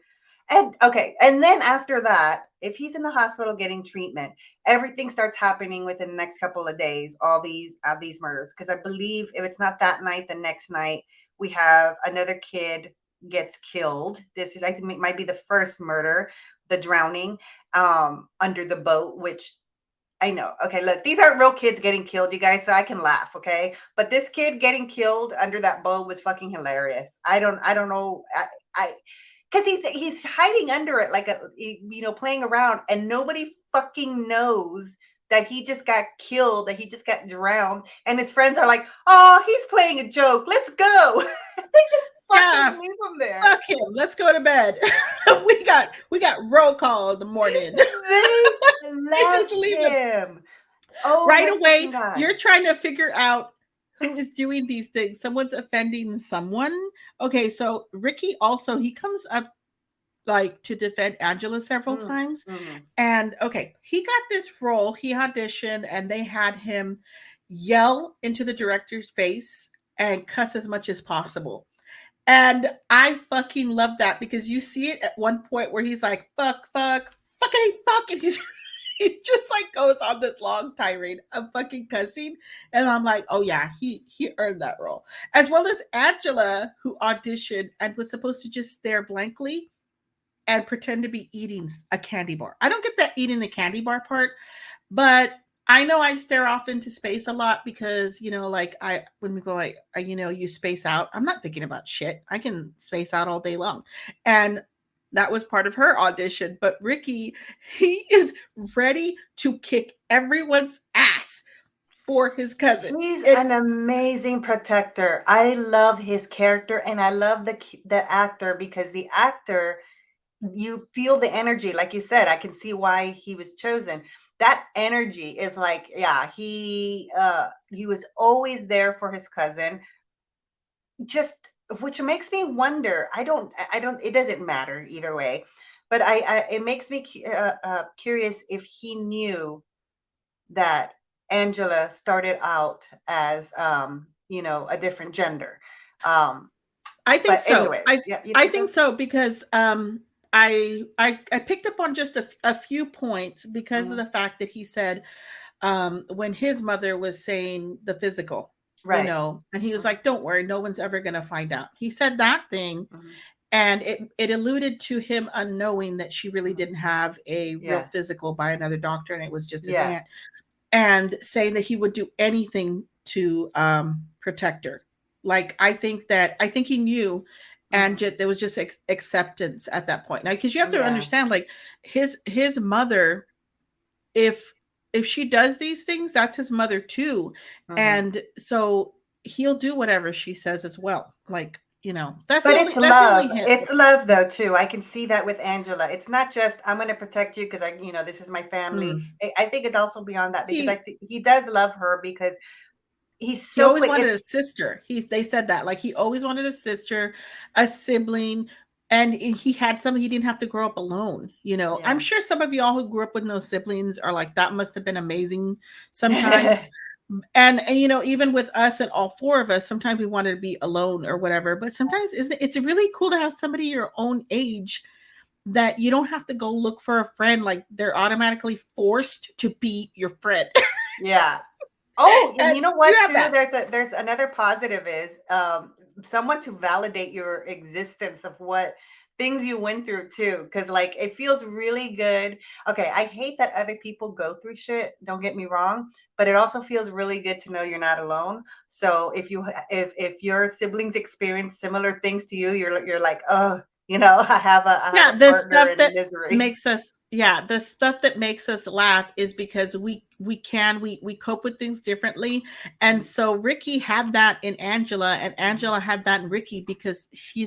And okay, and then after that, if he's in the hospital getting treatment, everything starts happening within the next couple of days. All these murders, because I believe if it's not that night, the next night we have another kid gets killed. This is, I think, it might be the first murder, the drowning under the boat, which I know. Okay, look, these aren't real kids getting killed, you guys, so I can laugh, okay? But this kid getting killed under that boat was fucking hilarious. I don't know. I because he's hiding under it like playing around, and nobody fucking knows that he just got killed, that he just got drowned, and his friends are like, "Oh, he's playing a joke. Let's go." They just Yeah, fucking leave him there. fuck him. Let's go to bed. we got roll call in the morning. They They just left leave him him. Oh right my away. fucking god. You're trying to figure out who is doing these things. Someone's offending someone. Okay, so Ricky also, he comes up like to defend Angela several Mm, times. mhm. And okay, he got this role, he auditioned, and they had him yell into the director's face and cuss as much as possible. And I fucking love that because you see it at one point where he's like, fuck, fuck, fucking fuck. And he just like goes on this long tirade of fucking cussing. And I'm like, oh yeah, he earned that role. As well as Angela, who auditioned and was supposed to just stare blankly and pretend to be eating a candy bar. I don't get that eating the candy bar part, but I know I stare off into space a lot because, like when we go like, you space out, I'm not thinking about shit. I can space out all day long. And that was part of her audition. But Ricky, he is ready to kick everyone's ass for his cousin. He's an amazing protector. I love his character, and I love the actor, because the actor, you feel the energy. Like you said, I can see why he was chosen. That energy is like, yeah, he was always there for his cousin. Just, which makes me wonder. I don't, it doesn't matter either way, but it makes me curious if he knew that Angela started out as a different gender. Um I think but so. anyways, I yeah, you I think so? think so because I picked up on just a few points because of Mhm. the fact that he said when his mother was saying the physical, Right. and he was Mhm, like, "Don't worry, no one's ever gonna find out." He said that thing, mhm, and it alluded to him unknowing that she really mhm. didn't have a real Yeah. physical by another doctor, and it was just his Yeah. aunt, and saying that he would do anything to protect her. Like I think he knew, and Mhm. there was just acceptance at that point. Now, because you have to Yeah. understand, like his mother, if she does these things, that's his mother too, Mhm. and so he'll do whatever she says as well. Like that's the But only it's that's the only love. hint. It's love though too. I can see that with Angela. It's not just I'm going to protect you because this is my family. Mm. I think it's also beyond that, because I He think he does love her, because he's He so always quick. wanted It's a sister. They said that, like, he always wanted a sister, a sibling, and he had some. He didn't have to grow up alone. I'm yeah. sure some of y'all who grew up with no siblings are like, that must have been amazing sometimes. And even with us and all four of us, sometimes we wanted to be alone or whatever. But sometimes it's really cool to have somebody your own age that you don't have to go look for a friend. Like, they're automatically forced to be your friend. Yeah. Oh, and And you know you what have too? that. There's another positive is someone to validate your existence of what things you went through too. Because like it feels really good. Okay, I hate that other people go through shit. Don't get me wrong, but it also feels really good to know you're not alone. So if your siblings experience similar things to you, you're like, oh, I have a Yeah, the partner stuff in that misery. makes us the stuff that makes us laugh is because we cope with things differently. And Mhm, so Ricky had that in Angela, and mhm, Angela had that in Ricky because she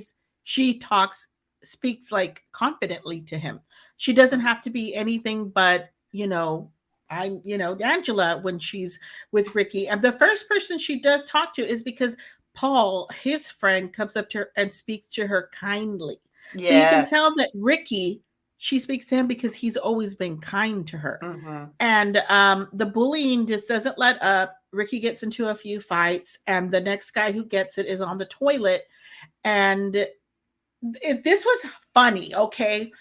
speaks like confidently to him. She doesn't mhm. have to be anything but, Angela when she's with Ricky. And the first person she does talk to is because Paul, his friend, comes up to her and speaks to her kindly. So you can Yes. tell that Ricky, she speaks to him because he's always been kind to her. Mhm. And the bullying just doesn't let up. Ricky gets into a few fights, and the next guy who gets it is on the toilet. And if this was funny, okay?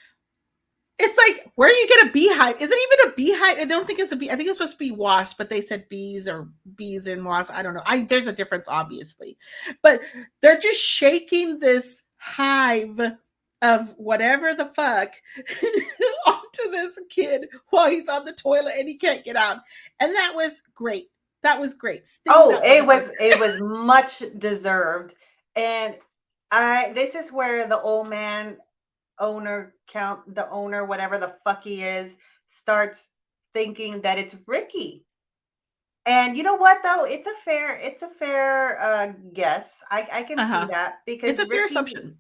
It's like, where you get a beehive? Is it even a beehive? I don't think it's a bee. I think it's supposed to be wasp, but they said bees or bees and wasp. I don't know. There's a difference, obviously, but they're just shaking this hive of whatever the fuck onto this kid while he's on the toilet and he can't get out. And that was great. That was great. Sting Oh, that motherfucker. it was much deserved. And this is where the old man the owner, whatever the fuck he is, starts thinking that it's Ricky. And you know what though? It's a fair guess. I can see Uh-huh. that It's because a fair assumption.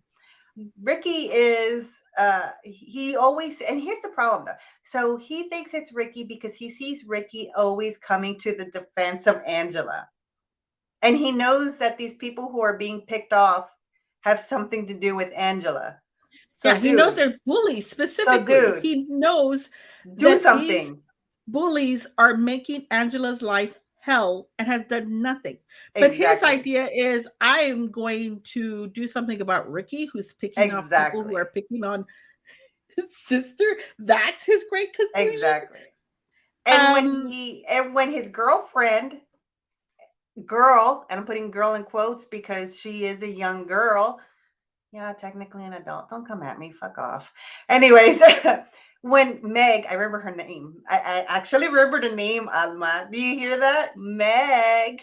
Ricky is he always, and here's the problem though. So he thinks it's Ricky because he sees Ricky always coming to the defense of Angela. And he knows that these people who are being picked off have something to do with Angela. So Yeah, he knows dude, they're bullies so specifically. dude, He knows do that these something. bullies are making Angela's life hell and has done nothing. But his Exactly. idea is, I am going to do something about Ricky, who's picking off people who are Exactly. picking on his sister. That's his great conclusion. Exactly. Um, And when his girlfriend, girl, and I'm putting girl in quotes because she is a young girl. Yeah, technically an adult. Don't come at me. Fuck off. Anyways, when Meg, I remember her name. I actually remember the name Alma. Do you hear that? Meg.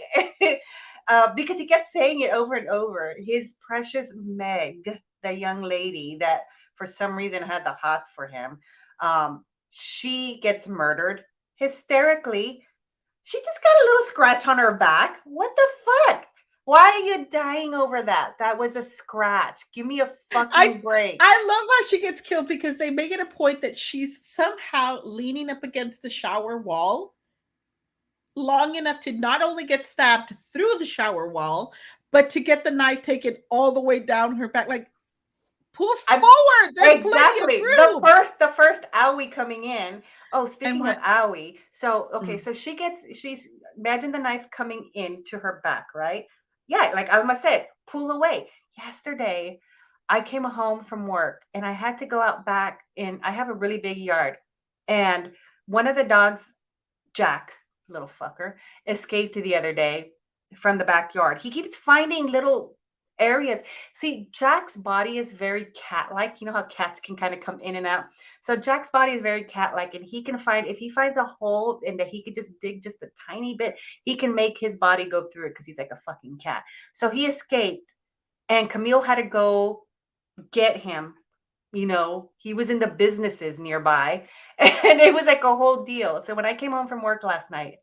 Because he kept saying it over and over. His precious Meg, the young lady that for some reason had the hots for him. She gets murdered hysterically. She just got a little scratch on her back. What the fuck? Why are you dying over that? That was a scratch. Give me a I fucking break. I love how she gets killed because they make it a point that she's somehow leaning up against the shower wall long enough to not only get stabbed through the shower wall, but to get the knife taken all the way down her back. Like, pull I'm forward. There's plenty of exactly room. the first owie coming in. Oh, And speaking of what? owie, so okay, Mm. so she's imagine the knife coming into her back, right? Yeah, like Alma said, pull away. Yesterday, I came home from work and I had to go out back and I have a really big yard. And one of the dogs, Jack, little fucker, escaped the other day from the backyard. He keeps finding little areas. See, Jack's body is very cat-like. You know how cats can kind of come in and out. So Jack's body is very cat-like, and he can find if he finds a hole and that he could just dig just a tiny bit, he can make his body go through it because he's like a fucking cat. So he escaped, and Camille had to go get him. You know, he was in the businesses nearby, and it was like a whole deal. So when I came home from work last night,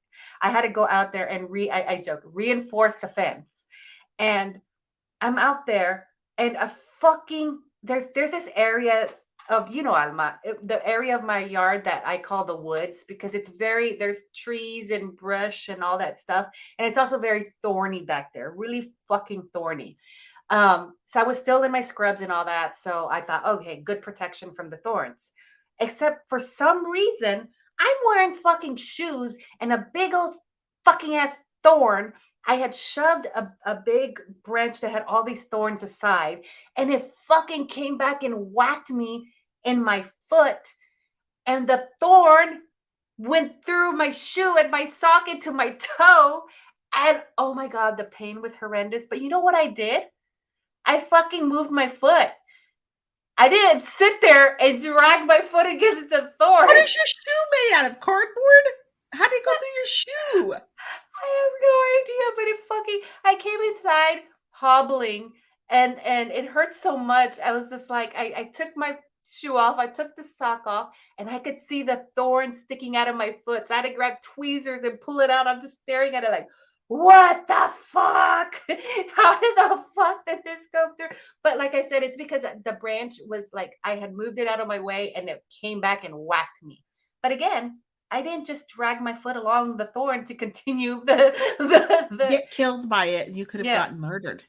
I had to go out there and I joke, reinforce the fence. And I'm out there and a fucking there's this area of Alma, the area of my yard that I call the woods because it's very there's trees and brush and all that stuff, and it's also very thorny back there, really fucking thorny. So I was still in my scrubs and all that. So I thought, okay, good protection from the thorns. Except for some reason, I'm wearing fucking shoes and a big old fucking ass thorn. I had shoved a big branch that had all these thorns aside, and it fucking came back and whacked me in my foot. And the thorn went through my shoe and my sock into my toe. And oh my God, the pain was horrendous. But you know what I did? I fucking moved my foot. I didn't sit there and drag my foot against the What thorn. is your shoe made out of? Cardboard? How did it go through your shoe? I have no idea, but it fucking I came inside hobbling and it hurt so much. I was just like I took my shoe off, I took the sock off, and I could see the thorn sticking out of my foot. So I had to grab tweezers and pull it out. I'm just staring at it like, what the fuck? How did the fuck did this go through? But like I said, it's because the branch was like I had moved it out of my way and it came back and whacked me. But again, I didn't just drag my foot along the thorn to continue the Get killed by it, and you could have yeah. gotten murdered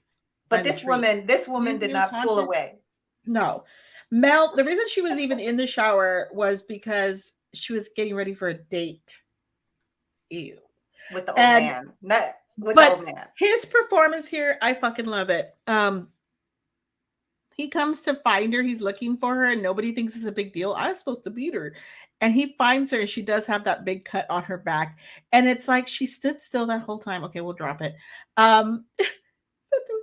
by But the tree. this Do you woman think did it was not pull haunted? away No. Mel, the reason she was even in the shower was because she was getting ready for a date. Ew. with the old And man. Not with the but old man. his performance here, I fucking love it. He comes to find her. He's looking for her, and nobody thinks it's a big deal. I was supposed to beat her. And he finds her, and she does have that big cut on her back. And it's like she stood still that whole time. Okay, we'll drop it.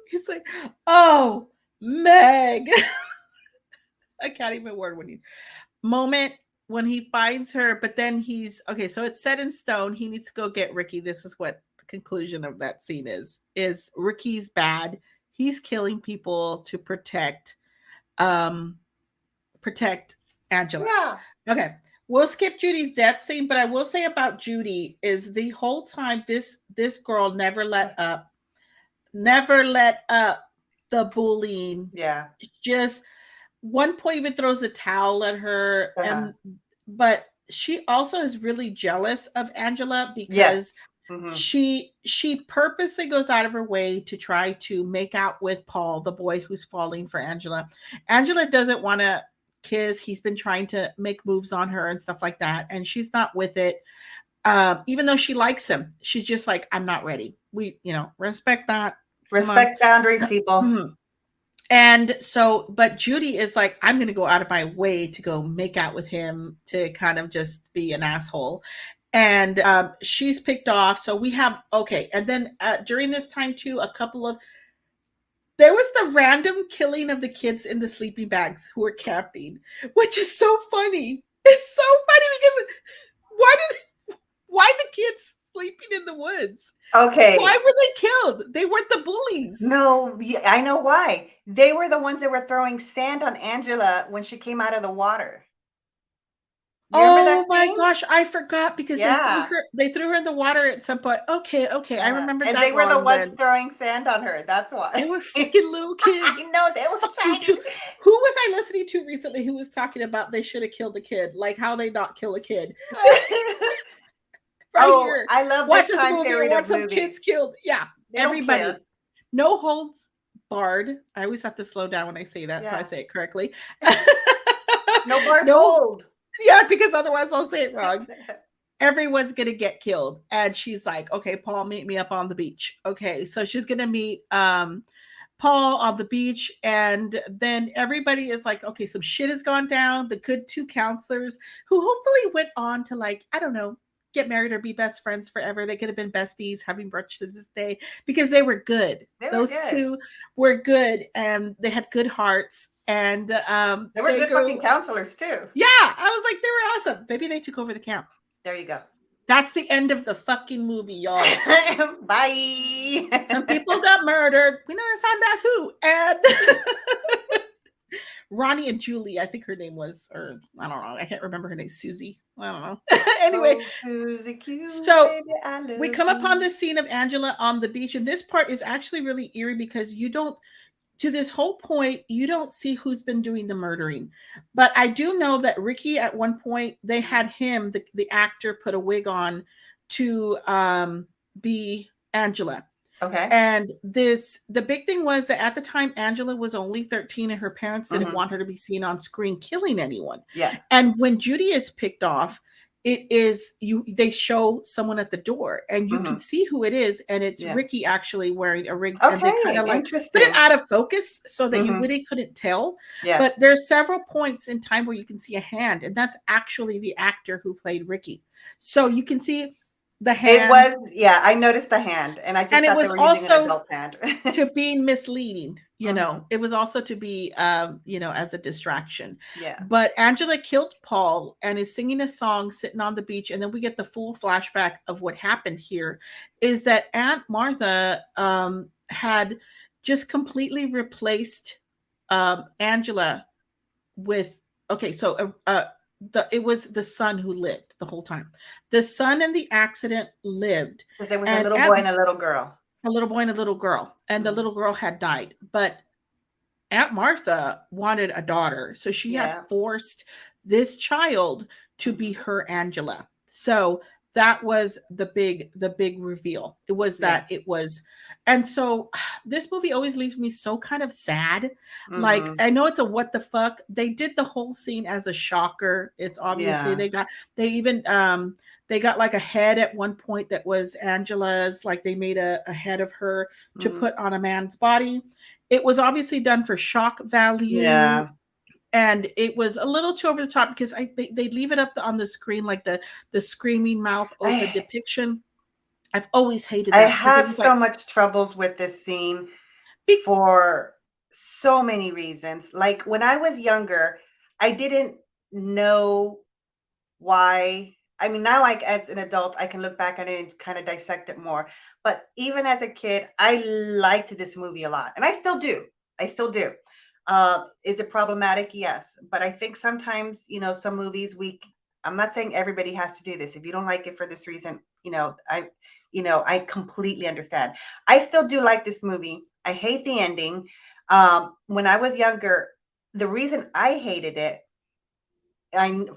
He's like, oh, Meg. I can't even word when he moment when he finds her, but then he's okay. So it's set in stone. He needs to go get Ricky. This is what the conclusion of that scene is Ricky's bad. He's killing people to protect Angela. Yeah. Okay. We'll skip Judy's death scene, but I will say about Judy is the whole time this girl never let up the bullying. Yeah. Just one point even throws a towel at her, but she also is really jealous of Angela because she purposely goes out of her way to try to make out with Paul, the boy who's falling for Angela. Angela doesn't want to kiss. He's been trying to make moves on her and stuff like that, and she's not with it. Even though she likes him, she's just like, I'm not ready. We, respect that. Respect boundaries, people. Mm-hmm. And so, but Judy is like, I'm going to go out of my way to go make out with him to kind of just be an asshole. And she's picked off. So we have, okay. And then during this time too, there was the random killing of the kids in the sleeping bags who were camping, which is so funny. It's so funny because why the kids sleeping in the woods? Okay. Why were they killed? They weren't the bullies. No, I know why. They were the ones that were throwing sand on Angela when she came out of the water. Oh my gosh, I forgot because they threw her in the water at some point. Okay, I remember that. And they were the ones throwing sand on her. That's why. They were freaking little kids. I know, they were tiny. Who was I listening to recently who was talking about they should have killed a kid? Like how they not kill a kid. Here. I love this time movie. period of some kids killed. Yeah, everybody. No holds barred. I always have to slow down when I say that, so I say it correctly. No bars hold. Yeah, because otherwise I'll say it wrong. Everyone's gonna get killed, and she's like, "Okay, Paul, meet me up on the beach." Okay, so she's gonna meet Paul on the beach, and then everybody is like, "Okay, some shit has gone down." The good two counselors who hopefully went on to get married or be best friends forever. They could have been besties, having brunch to this day because they were good. Those two were good, and they had good hearts. And they were good fucking counselors too. Yeah, I was like, they were awesome. Maybe they took over the camp. There you go. That's the end of the fucking movie, y'all. Bye. Some people got murdered. We never found out who. And Ronnie and Julie, I think her name was, or I don't know. I can't remember her name. Susie. I don't know. Anyway, Susie Q, so baby, we come upon this scene of Angela on the beach, and this part is actually really eerie because to this whole point, you don't see who's been doing the murdering. But I do know that Ricky, at one point, they had him, the actor, put a wig on to be Angela. Okay. And the big thing was that at the time, Angela was only 13 and her parents didn't want her to be seen on screen killing anyone. Yeah. And when Judy is picked off, they show someone at the door and you can see who it is, and it's Ricky actually wearing a ring. Okay, and they kind of put it out of focus so that you really couldn't tell. Yeah. But there's several points in time where you can see a hand, and that's actually the actor who played Ricky. So you can see the hand. It was, I noticed the hand, and I just thought they were using an adult hand. To be misleading, it was also to be, as a distraction. Yeah. But Angela killed Paul and is singing a song sitting on the beach, and then we get the full flashback of what happened here. Is that Aunt Martha had just completely replaced Angela with it was the son who lived the whole time. The son in the accident lived. Because there was a little boy and a little girl. A little boy and a little girl. And the little girl had died. But Aunt Martha wanted a daughter. So she had forced this child to be her Angela. So that was the big reveal. It was that it was. And so this movie always leaves me so kind of sad. Like, I know it's a what the fuck. They did the whole scene as a shocker. It's obviously they they got like a head at one point that was Angela's, like they made a head of her to Mhm. put on a man's body. It was obviously done for shock value, Yeah. and it was a little too over the top because they leave it up on the screen like the screaming mouth open I depiction. I've always hated I that because it have was so like much troubles with this scene be, for so many reasons. Like when I was younger, I didn't know why. I mean, now, like as an adult, I can look back at it and kind of dissect it more. But even as a kid, I liked this movie a lot, and I still do. I still do. Is it problematic? Yes, but I think sometimes, some movies we. I'm not saying everybody has to do this. If you don't like it for this reason, I completely understand. I still do like this movie. I hate the ending. When I was younger, the reason I hated it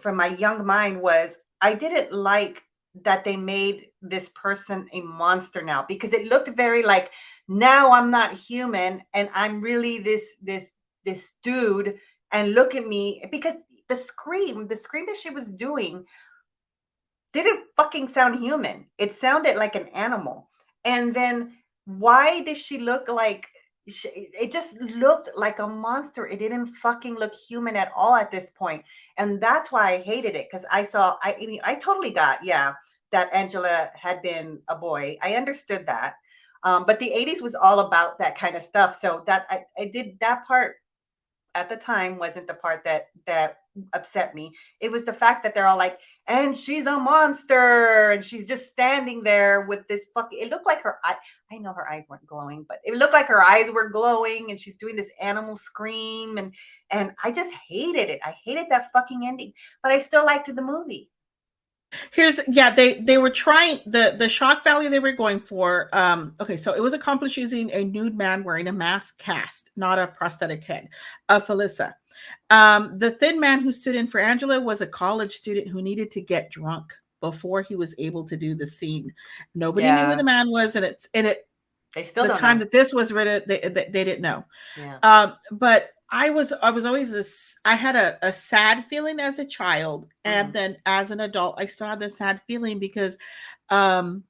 from my young mind was I didn't like that they made this person a monster now because it looked very like now I'm not human and I'm really this dude and look at me because the scream that she was doing didn't fucking sound human. It sounded like an animal. And then why did she look like it just looked like a monster. It didn't fucking look human at all at this point. And that's why I hated it because I mean, I totally got, yeah, that Angela had been a boy. I understood that. But the 80s was all about that kind of stuff. So that I did that part at the time wasn't the part that upset me. It was the fact that they're all like, and she's a monster, and she's just standing there with this fucking. It looked like her eye. I know her eyes weren't glowing, but it looked like her eyes were glowing, and she's doing this animal scream, and I just hated it. I hated that fucking ending, but I still liked the movie. here's yeah they were trying the shock value they were going for. Okay, so it was accomplished using a nude man wearing a mask cast, not a prosthetic head of Felissa. The thin man who stood in for Angela was a college student who needed to get drunk before he was able to do the scene. Nobody knew who the Yeah, man was, and they still the don't time know. that this was written, they didn't know. Yeah. But I was always this. I had a sad feeling as a child, and Hmm. then as an adult, I still had this sad feeling because, um,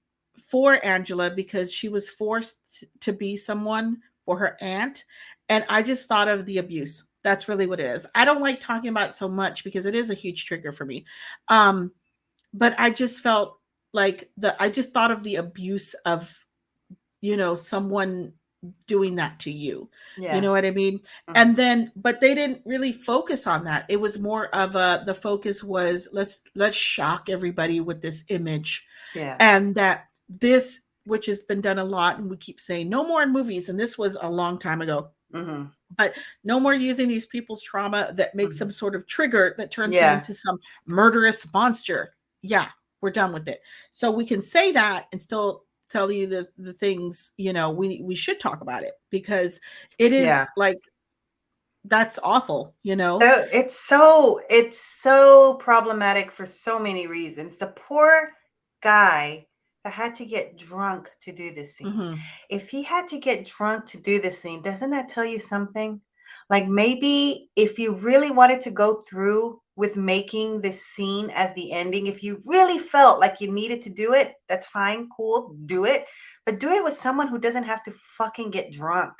for Angela, because she was forced to be someone for her aunt, and I just thought of the abuse. That's really what it is. I don't like talking about it so much because it is a huge trigger for me. Um, but I just felt like I just thought of the abuse of someone doing that to you. You Yeah. know what I mean? Hmm. And then but they didn't really focus on that. It was more of a the focus was let's shock everybody with this image, Yeah. and that this, which has been done a lot and we keep saying no more in movies, and this was a long time ago, Hmm. but no more using these people's trauma that makes Hmm. some sort of trigger that turns them Yeah. into some murderous monster. Yeah, we're done with it. So we can say that and still tell you the things, we should talk about it because it Yeah. is like that's awful. So it's so problematic for so many reasons. The poor guy that had to get drunk to do this scene. Hmm. If he had to get drunk to do this scene, doesn't that tell you something? Like maybe if you really wanted to go through with making this scene as the ending, if you really felt like you needed to do it, that's fine, cool, do it. But do it with someone who doesn't have to fucking get drunk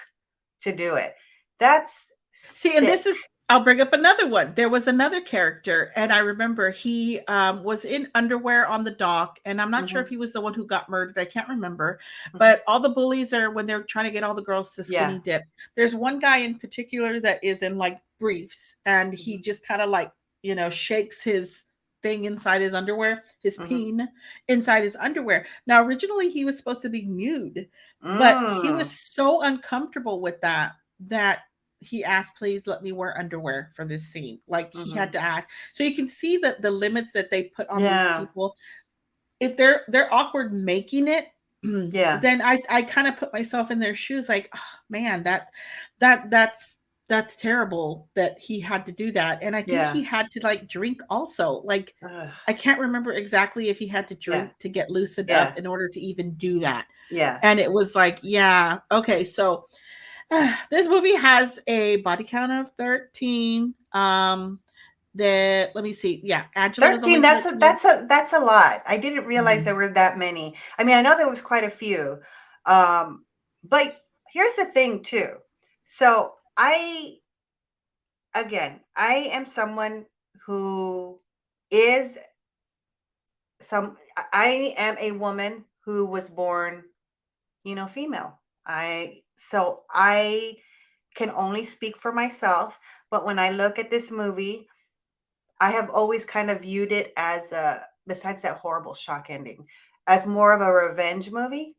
to do it. That's See, and sick. this is I'll bring up another one. There was another character, and I remember he was in underwear on the dock, and I'm not sure if Mhm, he was the one who got murdered. I can't remember. mhm. But all the bullies are when they're trying to get all the girls to Yeah. skinny dip. There's one guy in particular that is in like briefs, and he Mhm, just kind of like shakes his thing inside his underwear, his mhm. peen inside his underwear. Now, originally he was supposed to be nude, but he was Mm, so uncomfortable with that he asked, please let me wear underwear for this scene. Like he had mhm. to ask. So you can see that the limits that they put on these Yeah, people. If they're awkward making it, yeah, then I kind of put myself in their shoes, like, oh, man, that's terrible that he had to do that. And I think yeah. he had to like drink also. Like Ugh, I can't remember exactly if he had to yeah, drink to get loosened up yeah, in order to even do that. yeah. And it was like, yeah, okay, so this movie has a body count of 13. let me see. Yeah, Angela was 13, only that's a 13. that's a lot. I didn't realize there Mhm. were that many. I mean, I know there was quite a few. Um, but here's the thing too. So I am someone who is I am a woman who was born, female. I can only speak for myself, but when I look at this movie, I have always kind of viewed it as besides that horrible shock ending, as more of a revenge movie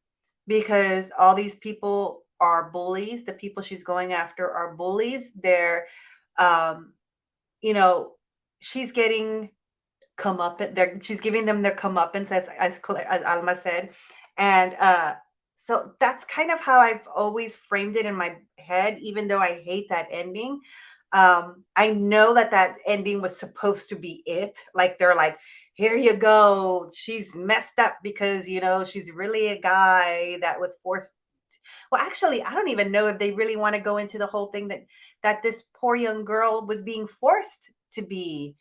because all these people are bullies. The people she's going after are bullies. Um, you know, she's getting come up. She's giving them their comeuppance, as Alma said, and so that's kind of how I've always framed it in my head. Even though I hate that ending, I know that that ending was supposed to be it. Like they're like, here you go. She's messed up because she's really a guy that was forced. Well, actually, I don't even know if they really want to go into the whole thing that this poor young girl was being forced to be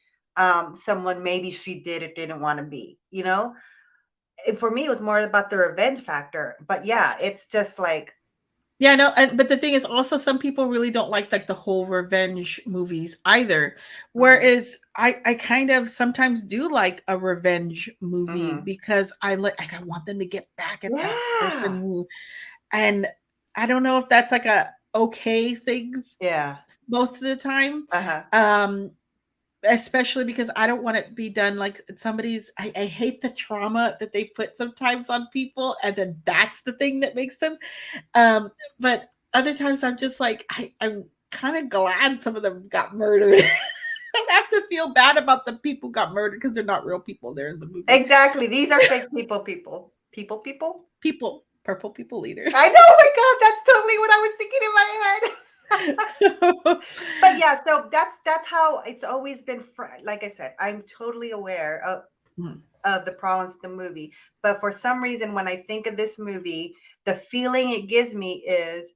someone maybe she did or didn't want to be. For me, it was more about the revenge factor. But yeah, it's just like, Yeah, no, but the thing is also some people really don't like the whole revenge movies either. mhm, Whereas I kind of sometimes do like a revenge movie mhm. because I want them to get back at that person Yeah, who, and I don't know if that's like a okay thing yeah, most of the time. uh-huh. Um Especially because I don't want it to be done like I hate the trauma that they put sometimes on people and then that's the thing that makes them um, but other times I'm just like, I'm kind of glad some of them got murdered. I don't have to feel bad about the people who got murdered because they're not real people. They're in the movie. Exactly. These are fake people. People, purple people leader. I know. Oh my God, that's totally what I was thinking in my head. But yeah, so that's how it's always been. Like I said, I'm totally aware of the problems with the movie. But for some reason, when I think of this movie, the feeling it gives me is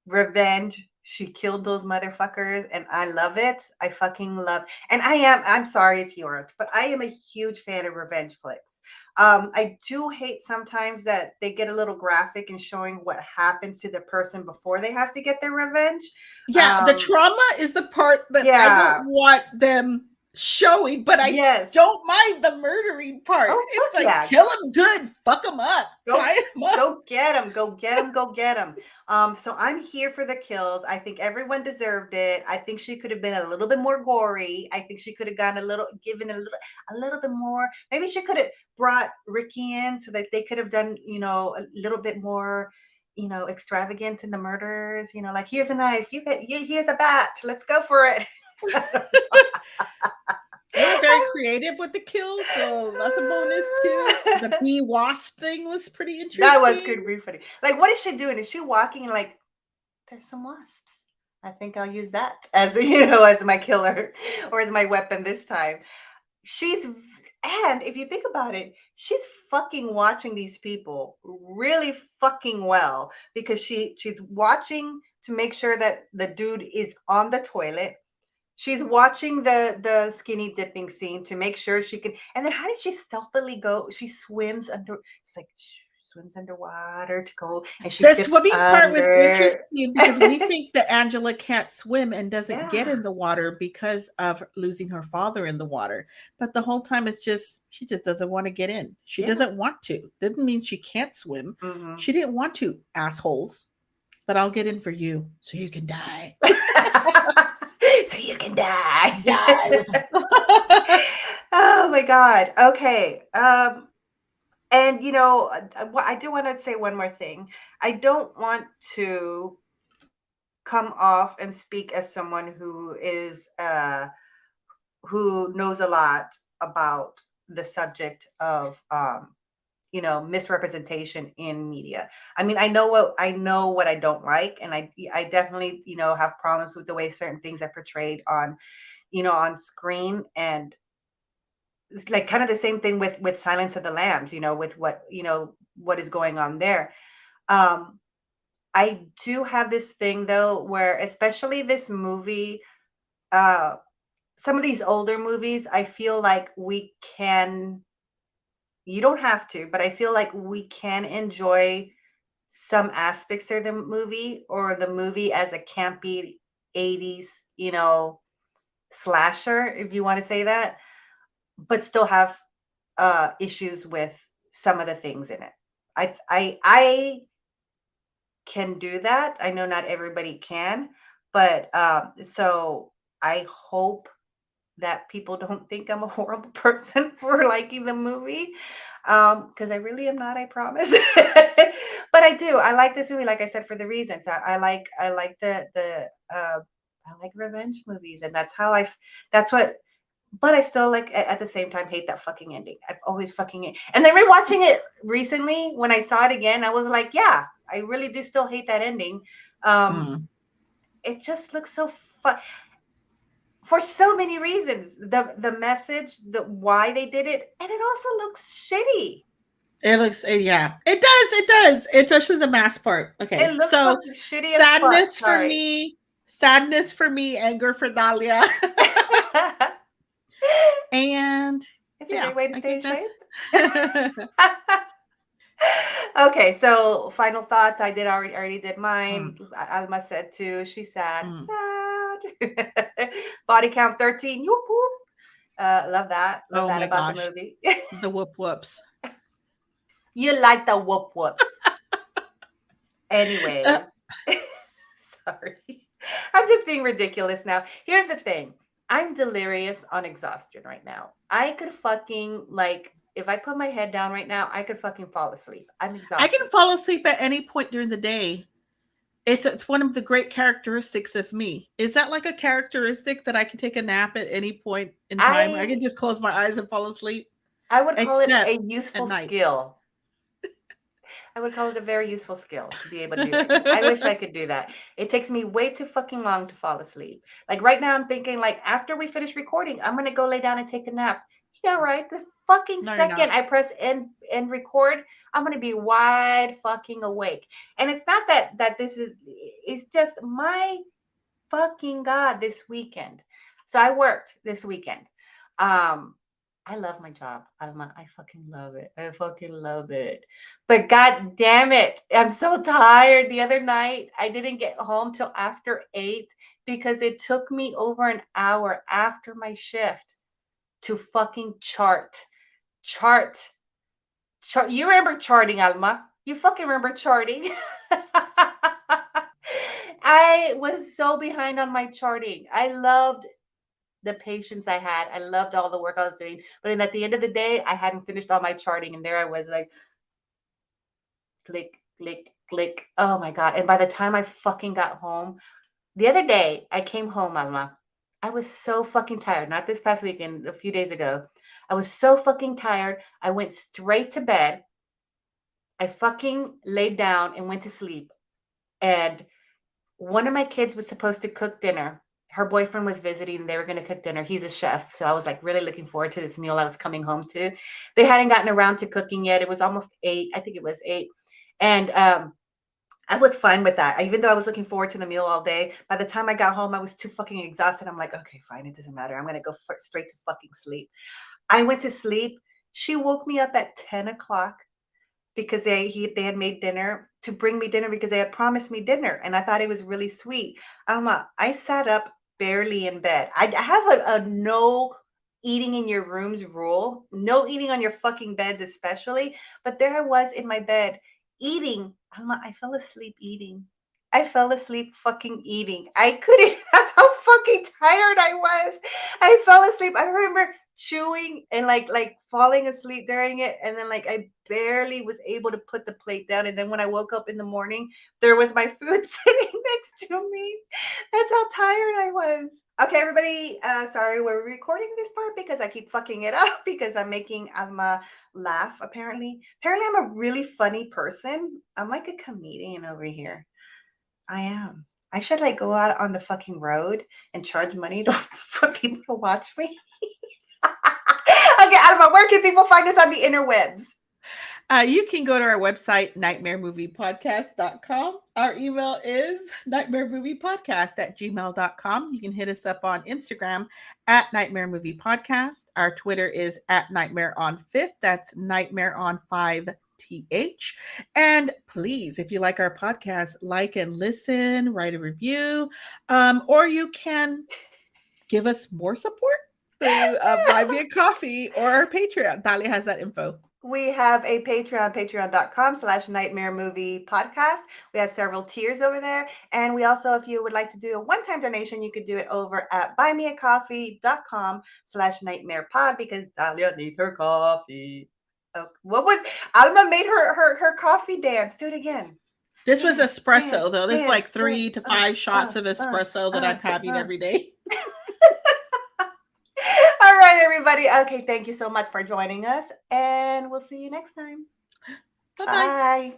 revenge. She killed those motherfuckers, and I love it. I fucking love. And I'm sorry if you aren't, but I am a huge fan of revenge flicks. I do hate sometimes that they get a little graphic in showing what happens to the person before they have to get their revenge. Yeah, the Um, trauma is the part that I don't yeah. want them showing, but I Yes. don't mind the murdering part. Oh It's fuck like yeah. kill him good, fuck him up, Go tie him up. go get him. Go get him. Go get him. So I'm here for the kills. I think everyone deserved it. I think she could have been a little bit more gory. I think she could have gone given a little bit more. Maybe she could have brought Ricky in so that they could have done, a little bit more, extravagant in the murders. Like here's a knife. Here's a bat. Let's go for it. They were very creative with the kills, so that's a bonus too. The bee wasp thing was pretty That was interesting. good, pretty funny. Like, what is she doing? Is she walking like there's some wasps? I think I'll use that as as my killer or as my weapon this time. And if you think about it, she's fucking watching these people really fucking well because she's watching to make sure that the dude is on the toilet. She's watching the skinny dipping scene to make sure she can. And then how did she stealthily go? She swims under. It's like swims underwater to go, and she The dips swimming part was under. interesting because we think that Angela can't swim and doesn't get Yeah. in the water because of losing her father in the water. But the whole time it's just she just doesn't want to get in. She Yeah. doesn't want to. Doesn't mean she can't swim. Hmm. She didn't want to, assholes. But I'll get in for you so you can die. So you can die. Die with her. Oh my God. Okay. And I do want to say one more thing. I don't want to come off and speak as someone who knows a lot about the subject of misrepresentation in media. I mean, I know what I don't like, and I definitely have problems with the way certain things are portrayed on screen, and it's like kind of the same thing with Silence of the Lambs, with what is going on there. Um, I do have this thing though, where especially this movie, uh, some of these older movies, I feel like we can, you don't have to, but I feel like we can enjoy some aspects of the movie, or the movie as a campy 80s, slasher, if you want to say that, but still have issues with some of the things in it. I can do that. I know not everybody can, but so I hope that people don't think I'm a horrible person for liking the movie, because I really am not, I promise. But I do. I like this movie, like I said, for the reasons. I like the I like revenge movies, and that's what. But I still like at the same time hate that fucking ending. I've always fucking it. And then rewatching it recently, when I saw it again, I was like, yeah, I really do still hate that ending. Um, Mm. it just looks so fun for so many reasons. The message, the why they did it, and it also looks shitty. It looks, yeah, it does. It does. It's actually the mask part. It Okay. looks So fucking shitty as fuck. sadness for Sorry. me, sadness for me, anger for Dalia. And It's a yeah, great way to I stay think in that's. shape. Okay, so final thoughts. I did already did Mm, mine. Alma said too. She's sad. mm. Sad. Body count 13. Whoop, whoop. Love that. Love Oh that my about the gosh. movie. The whoop whoops. You like the whoop whoops. Uh, Anyways. Sorry. I'm just being ridiculous now. Here's the thing. I'm delirious on exhaustion right now. I could fucking like if I put my head down right now, I could fucking fall asleep. I'm I can exhausted. fall asleep at any point during the day. It's one of the great characteristics of me. Is that like a characteristic that I can take a nap at any point in time? I can I just close my eyes and fall asleep, I would call it except a at useful night. skill. I would call it a very useful skill to be able to do that. Because I wish I could do that. It takes me way too fucking long to fall asleep. Like right now, I'm thinking like after we finish recording, I'm gonna go lay down and take a nap. Yeah, right. The fucking No, you're second not. I press end record, I'm gonna be wide fucking awake. And it's not that this is. It's just my fucking god this weekend. So I worked this weekend. Um, I love my job, Alma. I fucking love it. I fucking love it. But god damn it, I'm so tired. The other night, I didn't get home till after 8 because it took me over an hour after my shift to fucking chart. You remember charting, Alma? You fucking remember charting? I was so behind on my charting. I loved the patience I had. I loved all the work I was doing. But then at the end of the day, I hadn't finished all my charting. And there I was like, click, click, click. Oh my God. And by the time I fucking got home, the other day, I came home, Alma. I was so fucking tired. Not this past weekend, a few days ago. I was so fucking tired. I went straight to bed. I fucking laid down and went to sleep. And one of my kids was supposed to cook dinner. Her boyfriend was visiting and they were going to cook dinner. He's a chef. So I was like really looking forward to this meal I was coming home to. They hadn't gotten around to cooking yet. It was almost 8. I think it was 8. And I was fine with that. Even though I was looking forward to the meal all day, by the time I got home, I was too fucking exhausted. I'm like, okay, fine. It doesn't matter. I'm going to go straight to fucking sleep. I went to sleep. She woke me up at 10 o'clock because they had made dinner to bring me dinner because they had promised me dinner, and I thought it was really sweet. I sat up barely in bed. I have a no eating in your rooms rule, no eating on your fucking beds, especially. But there I was in my bed eating. I fell asleep eating. I fell asleep fucking eating. I couldn't. That's how fucking tired I was. I fell asleep. I remember chewing and like falling asleep during it, and then like I barely was able to put the plate down, and then when I woke up in the morning there was my food sitting next to me. That's how tired I was. Okay, everybody, sorry, we're recording this part because I keep fucking it up because I'm making Alma laugh. Apparently I'm a really funny person. I'm like a comedian over here. I am. I should like go out on the fucking road and charge money for people to watch me. Okay, Alma, where can people find us on the interwebs? You can go to our website, nightmaremoviepodcast.com. Our email is nightmaremoviepodcast@gmail.com. You can hit us up on Instagram at Nightmare Movie Podcast. Our Twitter is at Nightmare on Fifth. That's Nightmare on 5th. And please, if you like our podcast, like and listen, write a review, or you can give us more support through Buy Me a Coffee or our Patreon. Dalia has that info. We have a Patreon, patreon.com/nightmare movie podcast. We have several tiers over there. And we also, if you would like to do a one-time donation, you could do it over at buymeacoffee.com/nightmare pod because Dalia needs her coffee. Oh, what was Alma made her coffee dance? Do it again. This was Dance, espresso, dance, though. This is dance, like dance. 3 to 5 shots of espresso that I'm having every day. All right, everybody. Okay, thank you so much for joining us, and we'll see you next time. Bye-bye. Bye.